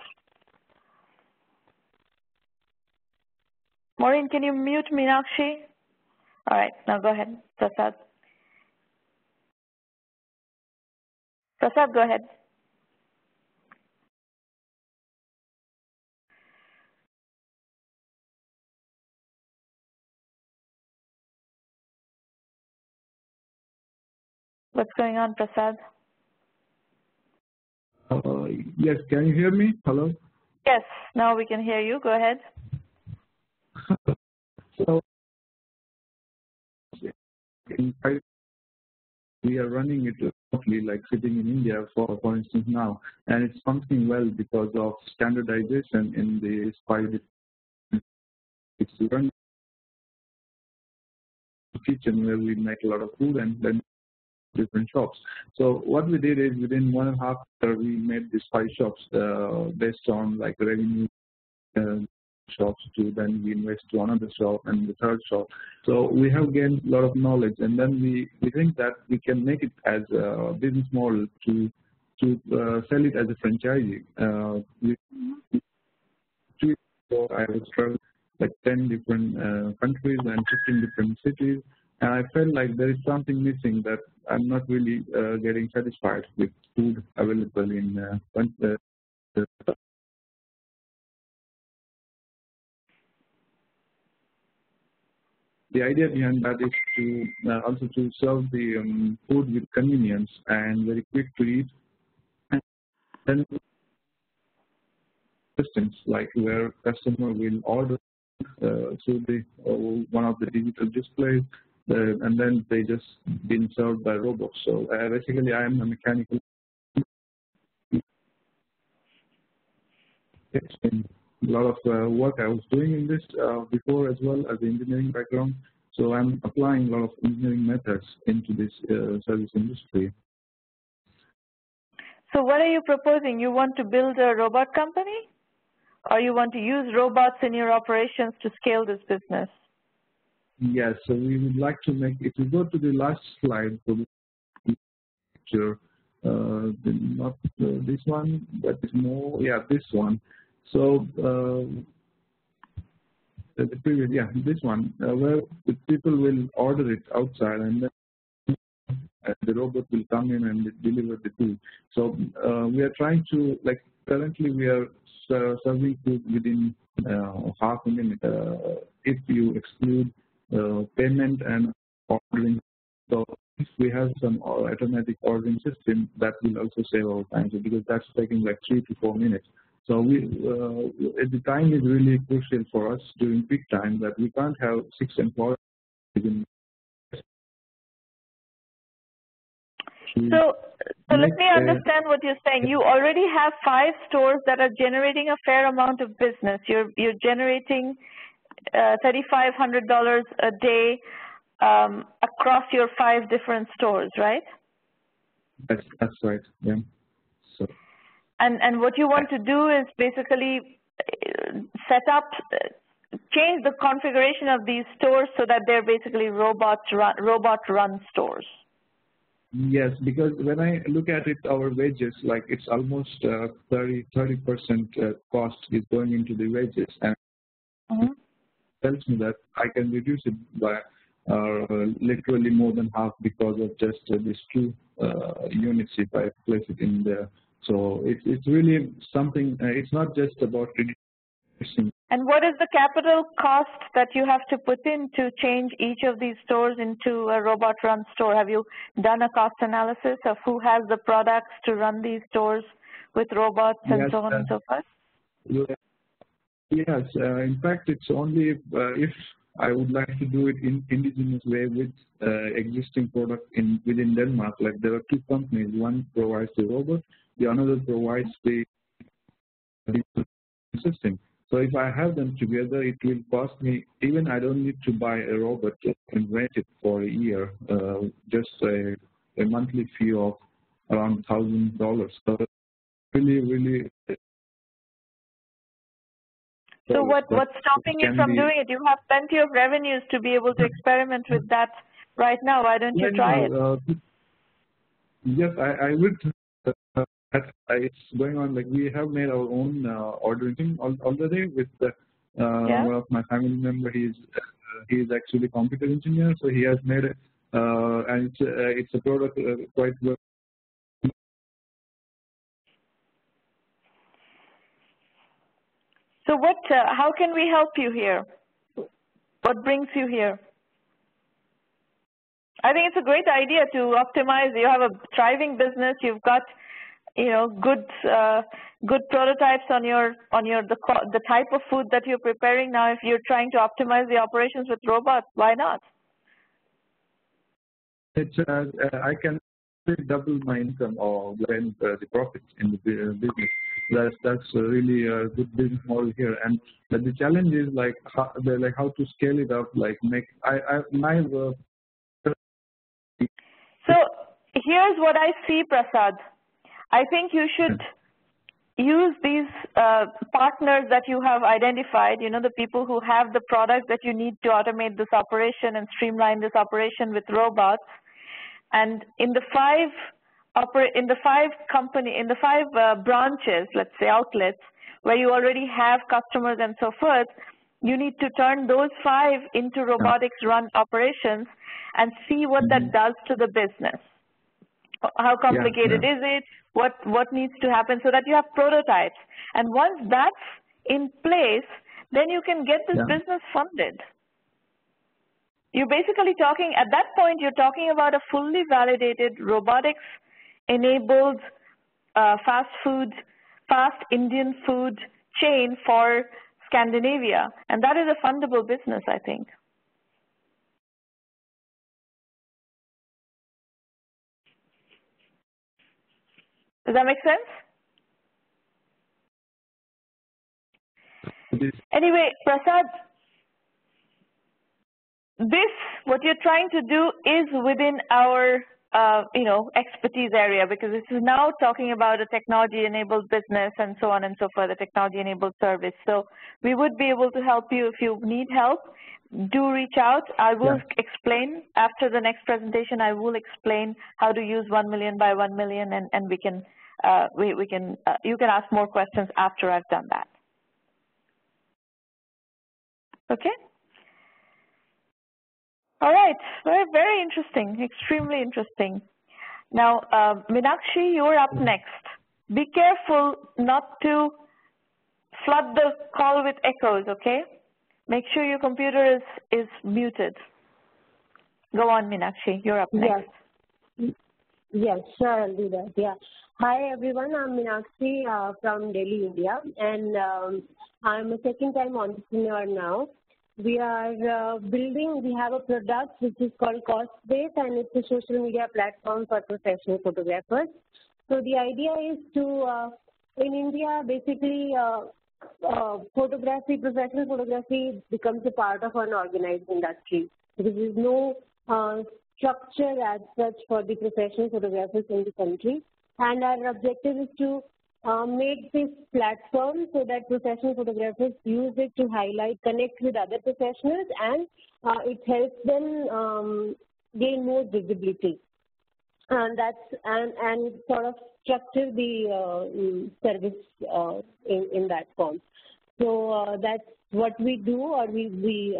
Maureen, can you mute Meenakshi? All right, now go ahead, Prasad. Prasad, go ahead. What's going on, Prasad? Yes, can you hear me? Hello? Yes, now we can hear you. Go ahead. So, we are running it remotely, like sitting in India, for instance, now, and it's functioning well because of standardization in the 5 it's run kitchen where we make a lot of food and then different shops. So what we did is within 1.5 years we made these 5 shops based on like revenue shops to then we invest to another shop and the third shop. So we have gained a lot of knowledge, and then we think that we can make it as a business model to sell it as a franchisee. I was traveling like 10 different countries and 15 different cities, and I felt like there is something missing, that I'm not really getting satisfied with food available in the idea behind that is to also to serve the food with convenience and very quick to eat, and then systems like where customer will order through the one of the digital displays, and then they just been served by robots. So basically, I am a mechanical. It's been a lot of work I was doing in this before, as well as the engineering background. So I'm applying a lot of engineering methods into this service industry. So what are you proposing? You want to build a robot company? Or you want to use robots in your operations to scale this business? Yes, so we would like to make, if you go to the last slide, for the picture, not this one, but it's more, yeah, this one. So the previous, yeah, this one, where the people will order it outside, and then the robot will come in and deliver the food. So we are trying to, like, currently we are serving food within half a minute if you exclude payment and ordering. So if we have some automatic ordering system, that will also save our time, so because that's taking like 3 to 4 minutes. So the time is really crucial for us during peak time, that we can't have 6 employees within. So let me understand what you're saying. You already have 5 stores that are generating a fair amount of business. You're generating $3,500 a day across your 5 different stores, right? That's right. Yeah. So. And what you want to do is basically set up, change the configuration of these stores so that they're basically robot run stores. Yes, because when I look at it, our wages, like it's almost 30% cost is going into the wages, and tells me that I can reduce it by literally more than half because of just these 2 units if I place it in there. So it's really something. It's not just about reducing. And what is the capital cost that you have to put in to change each of these stores into a robot-run store? Have you done a cost analysis of who has the products to run these stores with robots and so on and so forth? Yes. In fact, it's only if I would like to do it in indigenous way with existing product within Denmark. Like there are 2 companies. One provides the robot, the another provides the system. So if I have them together, it will cost me, even I don't need to buy a robot and rent it for a year, just a monthly fee of around $1,000. So really. So what's stopping you from doing it? You have plenty of revenues to be able to experiment with that right now. Why don't you try it? Yes, I would. It's going on, like we have made our own ordering already with one of my family member. He's actually a computer engineer, so he has made it, and it's a product quite well. So how can we help you here? What brings you here? I think it's a great idea to optimize. You have a thriving business. You've got, good prototypes on the type of food that you're preparing. Now, if you're trying to optimize the operations with robots, why not? I can double my income or blend the profits in the business. That's really a good business model here. And the challenge is how to scale it up. So here's what I see, Prasad. I think you should use these partners that you have identified, the people who have the product that you need to automate this operation and streamline this operation with robots. And in the 5 branches, let's say outlets, where you already have customers and so forth, you need to turn those 5 into robotics run operations and see what that does to the business. How complicated is it? What needs to happen so that you have prototypes. And once that's in place, then you can get this business funded. You're basically talking, at that point, you're talking about a fully validated robotics-enabled fast Indian food chain for Scandinavia. And that is a fundable business, I think. Does that make sense? Anyway, Prasad, what you're trying to do is within our, expertise area, because this is now talking about a technology-enabled business and so on and so forth, a technology-enabled service. So we would be able to help you if you need help. Do reach out. I will explain after the next presentation. I will explain how to use 1Mby1M, and we can you can ask more questions after I've done that. Okay. All right. Very, very interesting. Extremely interesting. Now, Meenakshi, you're up next. Be careful not to flood the call with echoes. Okay. Make sure your computer is muted. Go on, Meenakshi. You're up next. Yes, sure, I'll do that. Yeah. Hi, everyone. I'm Meenakshi from Delhi, India, and I'm a second-time entrepreneur now. we are building, we have a product which is called Coswafe, and it's a social media platform for professional photographers. So the idea is to, in India, basically photography, professional photography becomes a part of an organized industry. Because there is no structure as such for the professional photographers in the country. And our objective is to make this platform so that professional photographers use it to highlight, connect with other professionals, and it helps them gain more visibility. And sort of structure the service in that form. So that's what we do, or we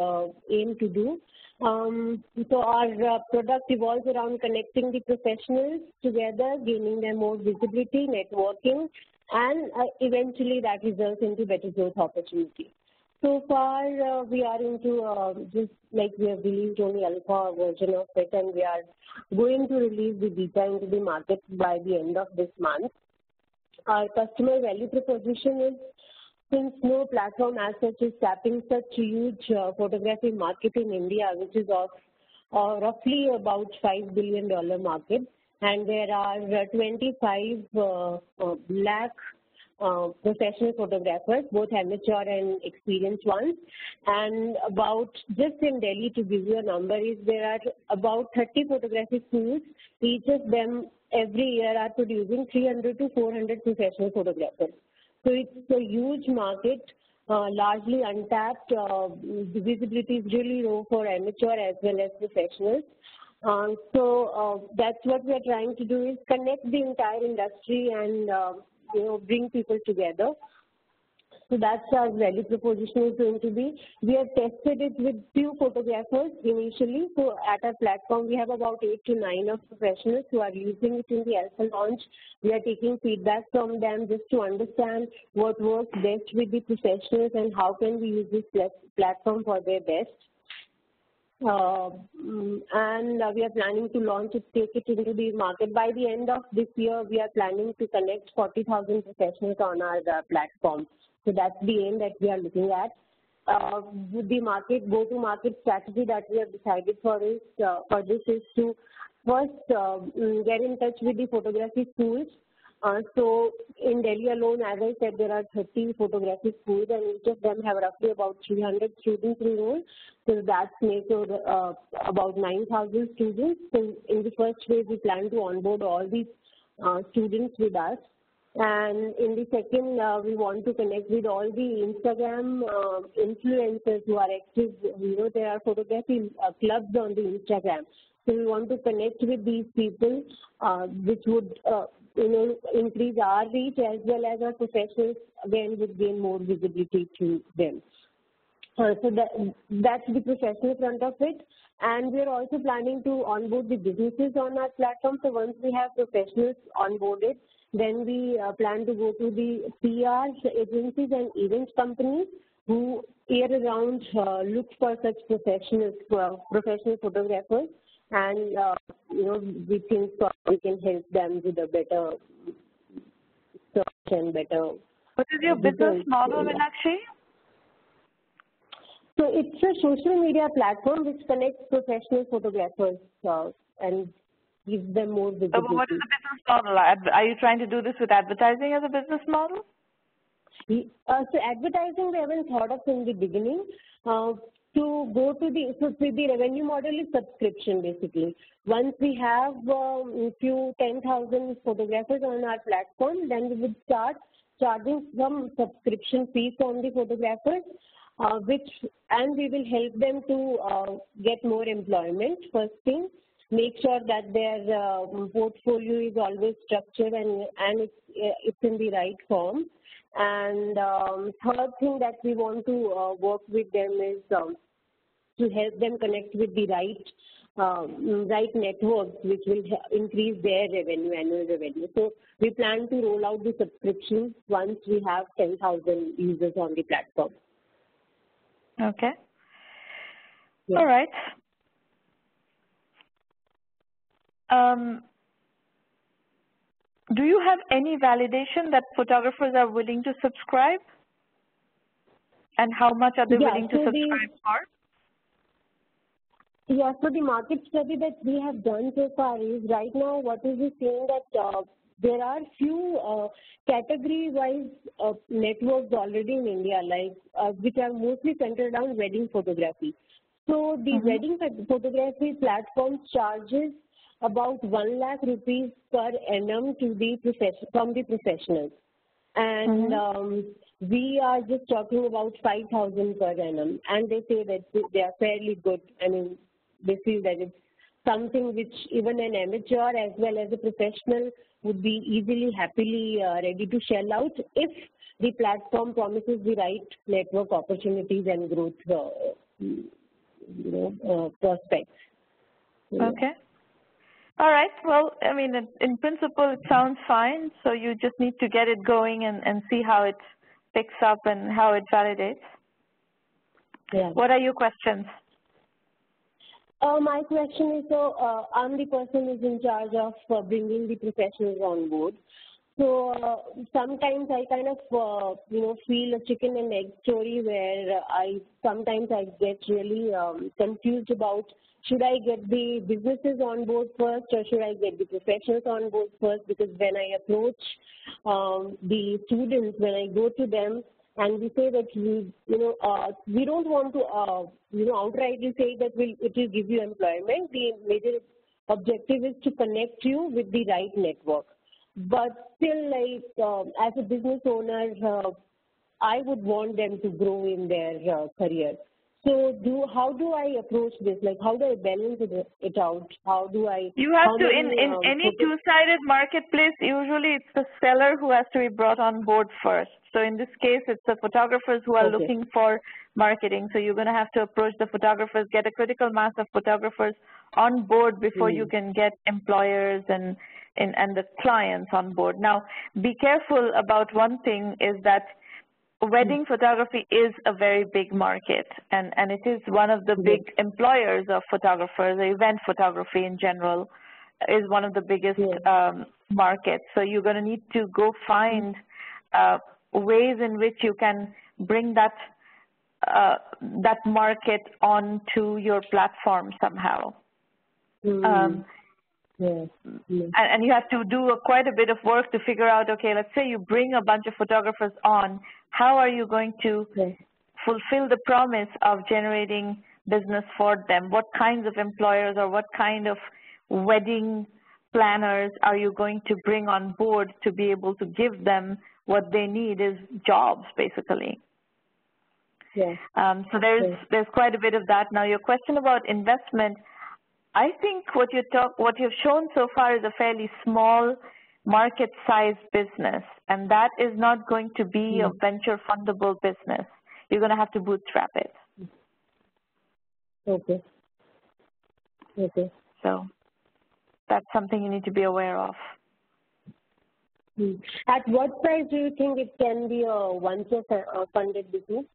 aim to do. So our product evolves around connecting the professionals together, gaining them more visibility, networking, and eventually that results into better growth opportunity. So far, we are into just like we have released only alpha version of it, and we are going to release the beta into the market by the end of this month. Our customer value proposition is, since no platform as such is tapping such a huge photography market in India, which is of roughly about $5 billion market, and there are 25 lakh professional photographers, both amateur and experienced ones, and about, just in Delhi to give you a number, is there are about 30 photography schools. Each of them every year are producing 300 to 400 professional photographers. So it's a huge market, largely untapped. The visibility is really low for amateur as well as professionals. So that's what we are trying to do, is connect the entire industry and bring people together. So that's our value proposition is going to be. We have tested it with few photographers initially. So at our platform, we have about 8 to 9 of professionals who are using it in the alpha launch. We are taking feedback from them just to understand what works best with the professionals and how can we use this platform for their best. And we are planning to launch it, take it into the market. By the end of this year, we are planning to connect 40,000 professionals on our platform. So that's the aim that we are looking at. The go-to-market strategy that we have decided for this is to first get in touch with the photography schools. So in Delhi alone, as I said, there are 30 photography schools, and each of them have roughly about 300 students enrolled. So that's makes about 9,000 students. So in the first phase, we plan to onboard all these students with us. And in the second, we want to connect with all the Instagram influencers who are active. There are photography clubs on the Instagram. So we want to connect with these people, which would increase our reach as well as our professionals, again, would gain more visibility to them. So that's the professional front of it. And we're also planning to onboard the businesses on our platform. So once we have professionals onboarded, then we plan to go to the PR agencies and event companies who year-round look for such professional photographers, and we think we can help them with a better search and better. What is your business model, Meenakshi? So it's a social media platform which connects professional photographers and gives them more visibility. What is the business model? Are you trying to do this with advertising as a business model? So advertising we haven't thought of in the beginning. To go to the revenue model is subscription basically. Once we have a few 10,000 photographers on our platform, then we would start charging some subscription fees from the photographers, and we will help them to get more employment. First thing, make sure that their portfolio is always structured and it's in the right form. And third thing that we want to work with them is to help them connect with the right networks, which will increase their annual revenue. So we plan to roll out the subscriptions once we have 10,000 users on the platform. Okay. Yeah. All right. Do you have any validation that photographers are willing to subscribe? And how much are they willing to subscribe for? Yeah, so the market study that we have done so far is right now what is it saying that there are few category-wise networks already in India, like which are mostly centered on wedding photography. So the wedding photography platform charges about 1 lakh rupees per annum to the from the professionals, and we are just talking about 5,000 per annum, and they say that they are fairly good. I mean, they feel that it's something which even an amateur as well as a professional would be easily, happily ready to shell out if the platform promises the right network opportunities and growth prospects. Okay. All right. Well, I mean, in principle, it sounds fine. So you just need to get it going and see how it picks up and how it validates. Yeah. What are your questions? My question is, so I'm the person who's in charge of bringing the professionals on board. So sometimes I kind of, feel a chicken and egg story where sometimes I get really confused about should I get the businesses on board first or should I get the professionals on board first? Because when I approach the students, when I go to them, and we say that we don't want to outrightly say that it will give you employment. The major objective is to connect you with the right network. But still, like as a business owner, I would want them to grow in their career. So how do I approach this? Like, how do I balance it out? How do I? You have to, in any two-sided marketplace, usually it's the seller who has to be brought on board first. So in this case, it's the photographers who are looking for marketing. So you're going to have to approach the photographers, get a critical mass of photographers on board before you can get employers and the clients on board. Now, be careful about one thing is that wedding photography is a very big market, and it is one of the big employers of photographers. Event photography in general is one of the biggest markets. So you're going to need to go find ways in which you can bring that market onto your platform somehow. And you have to do quite a bit of work to figure out, okay, let's say you bring a bunch of photographers on, how are you going to fulfill the promise of generating business for them? What kinds of employers or what kind of wedding planners are you going to bring on board to be able to give them what they need is jobs, basically. So there's quite a bit of that. Now, your question about investment, I think what you've shown so far is a fairly small market-sized business, and that is not going to be a venture fundable business. You're going to have to bootstrap it. Okay. So that's something you need to be aware of. At what price do you think it can be a venture-funded business?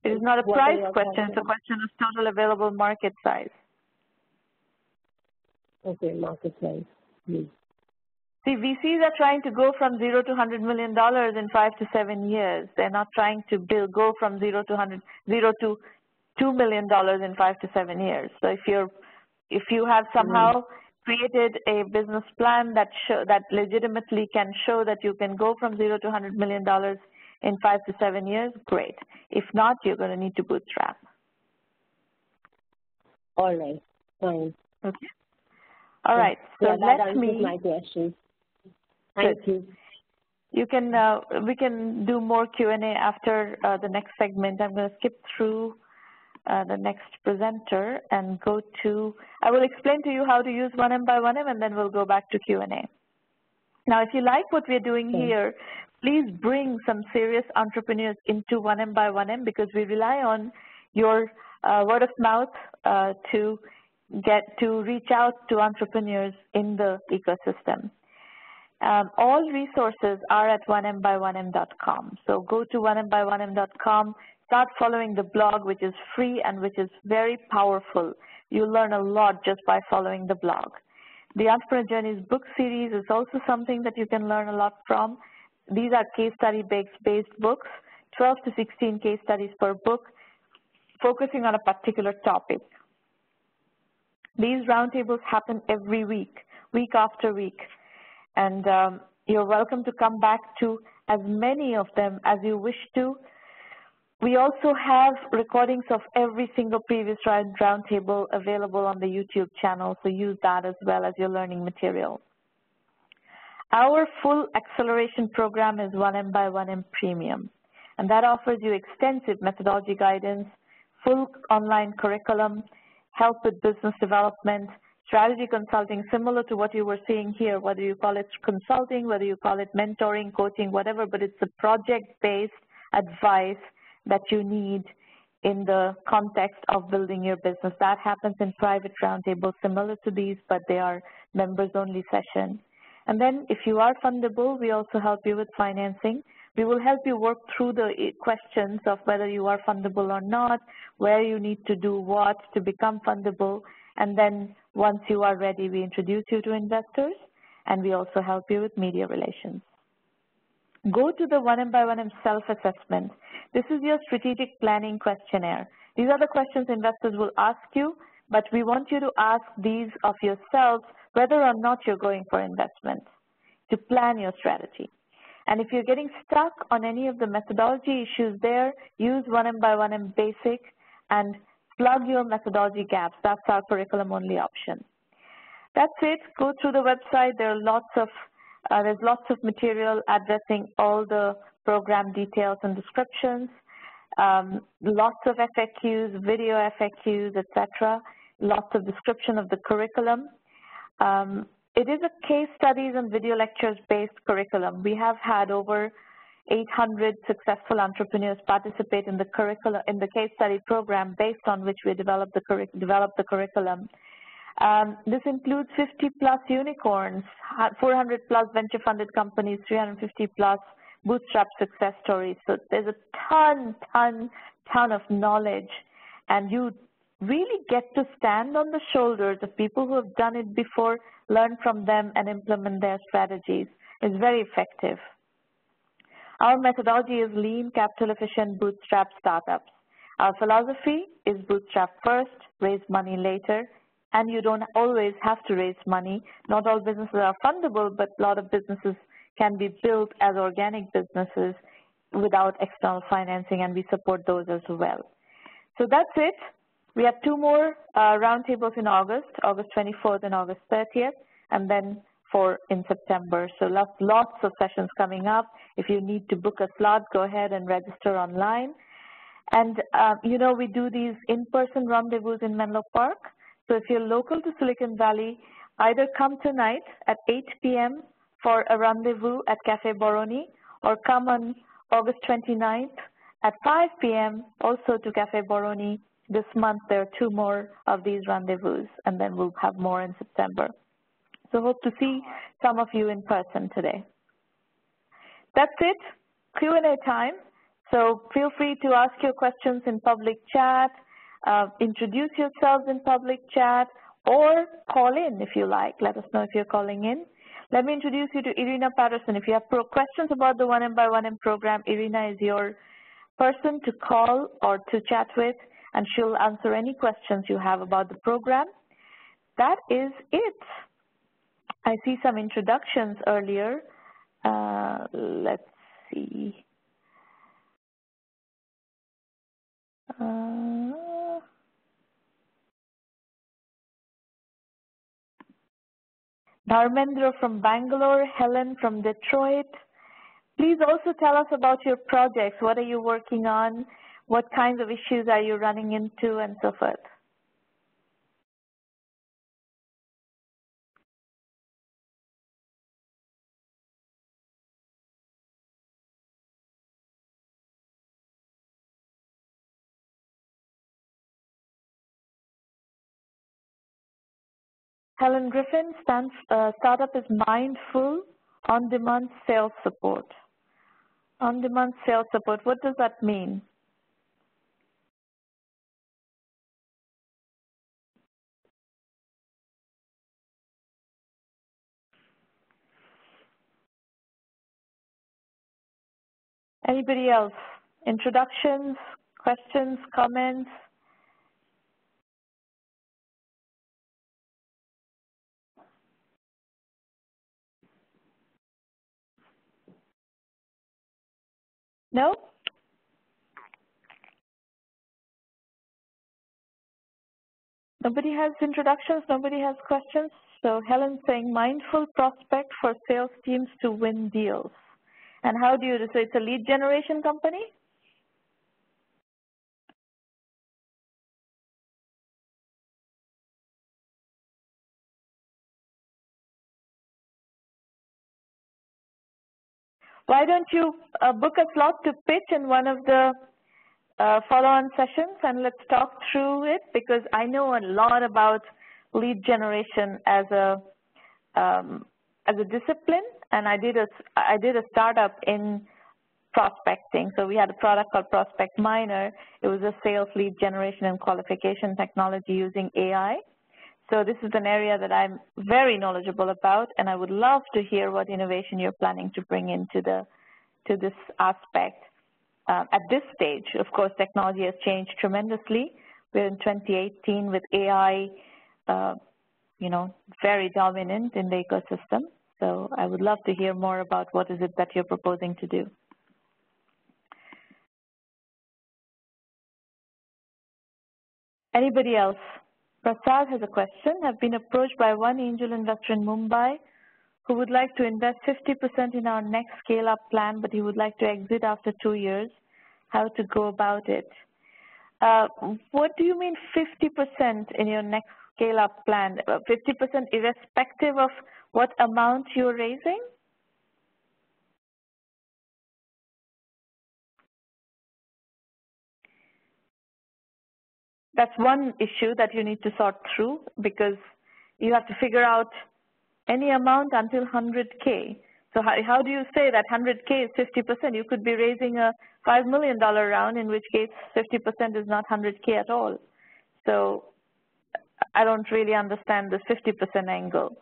It is not a price question. It's a question of total available market size. Okay, market size. See, VCs are trying to go from $0 to $100 million in 5 to 7 years. They're not trying to go from $0 to $2 million in 5 to 7 years. So if you have somehow created a business plan that legitimately can show that you can go from $0 to $100 million in 5 to 7 years, great. If not, you're going to need to bootstrap. All right, fine. Okay. All right. So that answers my question. Thank you. We can do more Q&A after the next segment. I'm going to skip through the next presenter and go to, I will explain to you how to use 1M and then we'll go back to Q&A. Now, if you like what we're doing here, please bring some serious entrepreneurs into 1M because we rely on your word of mouth to reach out to entrepreneurs in the ecosystem. All resources are at 1M1M.com. So go to 1M1M.com, start following the blog, which is free and which is very powerful. You'll learn a lot just by following the blog. The Entrepreneur Journeys book series is also something that you can learn a lot from. These are case study based books 12 to 16 case studies per book, focusing on a particular topic. These roundtables happen every week, week after week, and you're welcome to come back to as many of them as you wish to. We also have recordings of every single previous roundtable available on the YouTube channel, so use that as well as your learning material. Our full acceleration program is 1M1M Premium, and that offers you extensive methodology guidance, full online curriculum, help with business development, strategy consulting, similar to what you were seeing here, whether you call it consulting, whether you call it mentoring, coaching, whatever, but it's a project-based advice that you need in the context of building your business. That happens in private roundtables similar to these, but they are members-only sessions. And then if you are fundable, we also help you with financing. We will help you work through the questions of whether you are fundable or not, where you need to do what to become fundable, and then once you are ready, we introduce you to investors, and we also help you with media relations. Go to the 1M1M self-assessment. This is your strategic planning questionnaire. These are the questions investors will ask you, but we want you to ask these of yourselves whether or not you're going for investment to plan your strategy. And if you're getting stuck on any of the methodology issues there, use 1M1M Basic and plug your methodology gaps. That's our curriculum-only option. That's it. Go through the website. There are there's lots of material addressing all the program details and descriptions, lots of FAQs, video FAQs, etc., lots of description of the curriculum. It is a case studies and video lectures based curriculum. We have had over 800 successful entrepreneurs participate in the curriculum, in the case study program based on which we developed the curriculum. This includes 50+ unicorns, 400+ venture funded companies, 350+ bootstrap success stories. So there's a ton of knowledge, and you really get to stand on the shoulders of people who have done it before, learn from them, and implement their strategies. It's very effective. Our methodology is lean, capital efficient, bootstrap startups. Our philosophy is bootstrap first, raise money later, and you don't always have to raise money. Not all businesses are fundable, but a lot of businesses can be built as organic businesses without external financing, and we support those as well. So that's it. We have 2 more roundtables in August 24th and August 30th, and then 4 in September. So lots of sessions coming up. If you need to book a slot, go ahead and register online. And you know, we do these in-person rendezvous in Menlo Park. So if you're local to Silicon Valley, either come tonight at 8 p.m. for a rendezvous at Cafe Boroni, or come on August 29th at 5 p.m. also to Cafe Boroni. This month there are 2 more of these rendezvous, and then we'll have more in September. So hope to see some of you in person today. That's it, Q&A time. So feel free to ask your questions in public chat, introduce yourselves in public chat, or call in if you like. Let us know if you're calling in. Let me introduce you to Irina Patterson. If you have questions about the 1M1M program, Irina is your person to call or to chat with, and she'll answer any questions you have about the program. That is it. I see some introductions earlier. Let's see. Dharmendra from Bangalore, Helen from Detroit. Please also tell us about your projects. What are you working on? What kinds of issues are you running into, and so forth? Helen Griffin, startup is Mindful On-Demand Sales Support. On-Demand Sales Support, what does that mean? Anybody else? introductions, questions, comments? No? Nobody has introductions, nobody has questions. So Helen's saying mindful prospect for sales teams to win deals. And how do you, so it's a lead generation company? Why don't you book a slot to pitch in one of the follow-on sessions and let's talk through it, because I know a lot about lead generation as a discipline, and I did a startup in prospecting. So we had a product called Prospect Miner. It was a sales lead generation and qualification technology using AI. So this is an area that I'm very knowledgeable about, and I would love to hear what innovation you're planning to bring into this aspect. At this stage, of course, technology has changed tremendously. We're in 2018 with AI, very dominant in the ecosystem. So I would love to hear more about what is it that you're proposing to do. Anybody else? Prasad has a question. I've been approached by one angel investor in Mumbai who would like to invest 50% in our next scale-up plan, but he would like to exit after 2 years. How to go about it? What do you mean 50% in your next scale-up plan? 50% irrespective of what amount you're raising? That's one issue that you need to sort through, because you have to figure out any amount until 100K. So how do you say that 100K is 50%? You could be raising a $5 million round, in which case 50% is not 100K at all. So I don't really understand the 50% angle.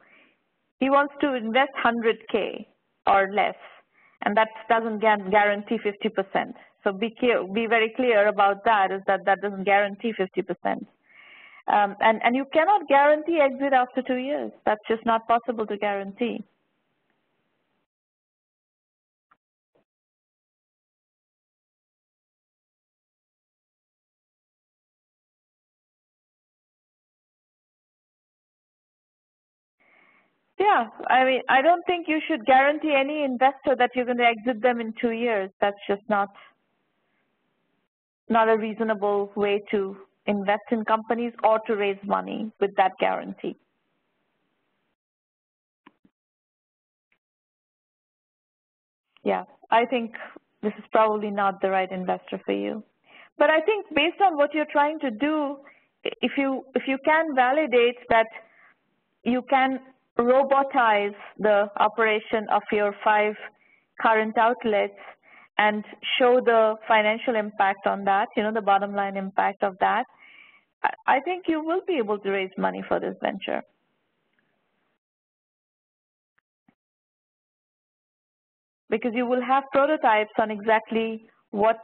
He wants to invest 100K or less, and that doesn't guarantee 50%. So be very clear about that, is that doesn't guarantee 50%. And you cannot guarantee exit after 2 years. That's just not possible to guarantee. Yeah, I mean, I don't think you should guarantee any investor that you're going to exit them in 2 years. That's just not a reasonable way to invest in companies or to raise money with that guarantee. Yeah, I think this is probably not the right investor for you. But I think based on what you're trying to do, if you can validate that you can robotize the operation of your 5 current outlets and show the financial impact on that, the bottom line impact of that, I think you will be able to raise money for this venture. Because you will have prototypes on exactly what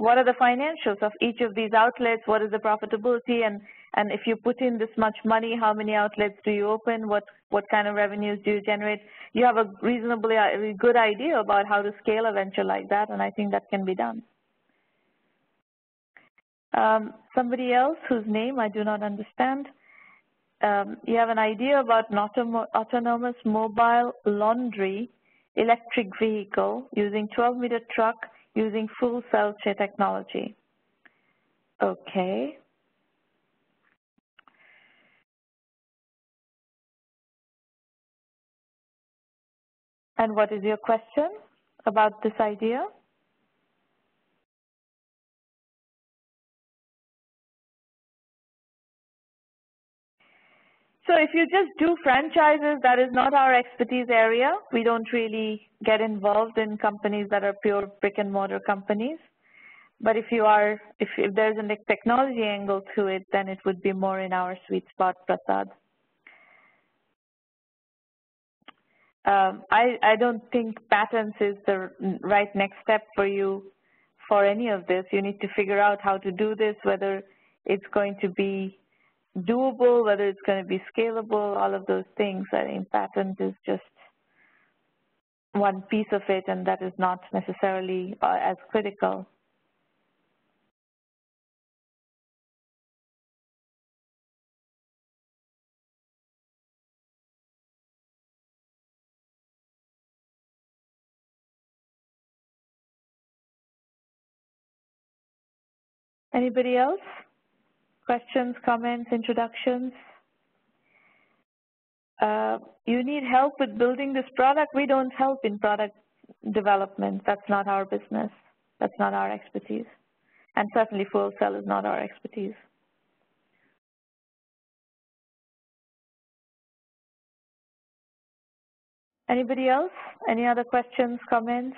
are the financials of each of these outlets, what is the profitability, and if you put in this much money, how many outlets do you open, what kind of revenues do you generate? You have a reasonably good idea about how to scale a venture like that, and I think that can be done. Somebody else whose name I do not understand. You have an idea about an autonomous mobile laundry electric vehicle using 12-meter truck using full cell technology. Okay. And what is your question about this idea? So if you just do franchises, that is not our expertise area. We don't really get involved in companies that are pure brick and mortar companies. But if there's a technology angle to it, then it would be more in our sweet spot, Prasad. I don't think patents is the right next step for you for any of this. You need to figure out how to do this, whether it's going to be doable, whether it's going to be scalable, all of those things. I think patent is just one piece of it, and that is not necessarily as critical. Anybody else? Questions, comments, introductions? You need help with building this product? We don't help in product development. That's not our business. That's not our expertise. And certainly fuel cell is not our expertise. Anybody else? Any other questions, comments?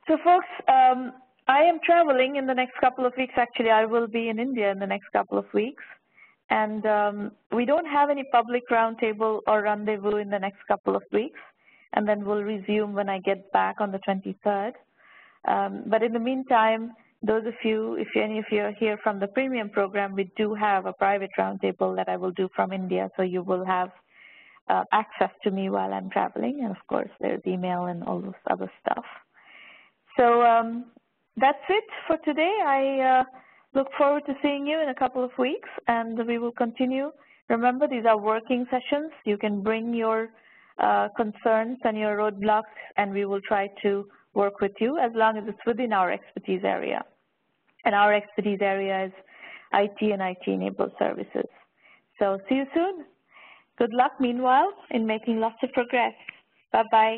So folks, I am traveling in the next couple of weeks. Actually, I will be in India in the next couple of weeks. And we don't have any public roundtable or rendezvous in the next couple of weeks. And then we'll resume when I get back on the 23rd. But in the meantime, those of you, if any of you are here from the premium program, we do have a private roundtable that I will do from India. So you will have access to me while I'm traveling. And of course, there's email and all this other stuff. So that's it for today. I look forward to seeing you in a couple of weeks, and we will continue. Remember, these are working sessions. You can bring your concerns and your roadblocks, and we will try to work with you as long as it's within our expertise area. And our expertise area is IT and IT-enabled services. So see you soon. Good luck, meanwhile, in making lots of progress. Bye-bye.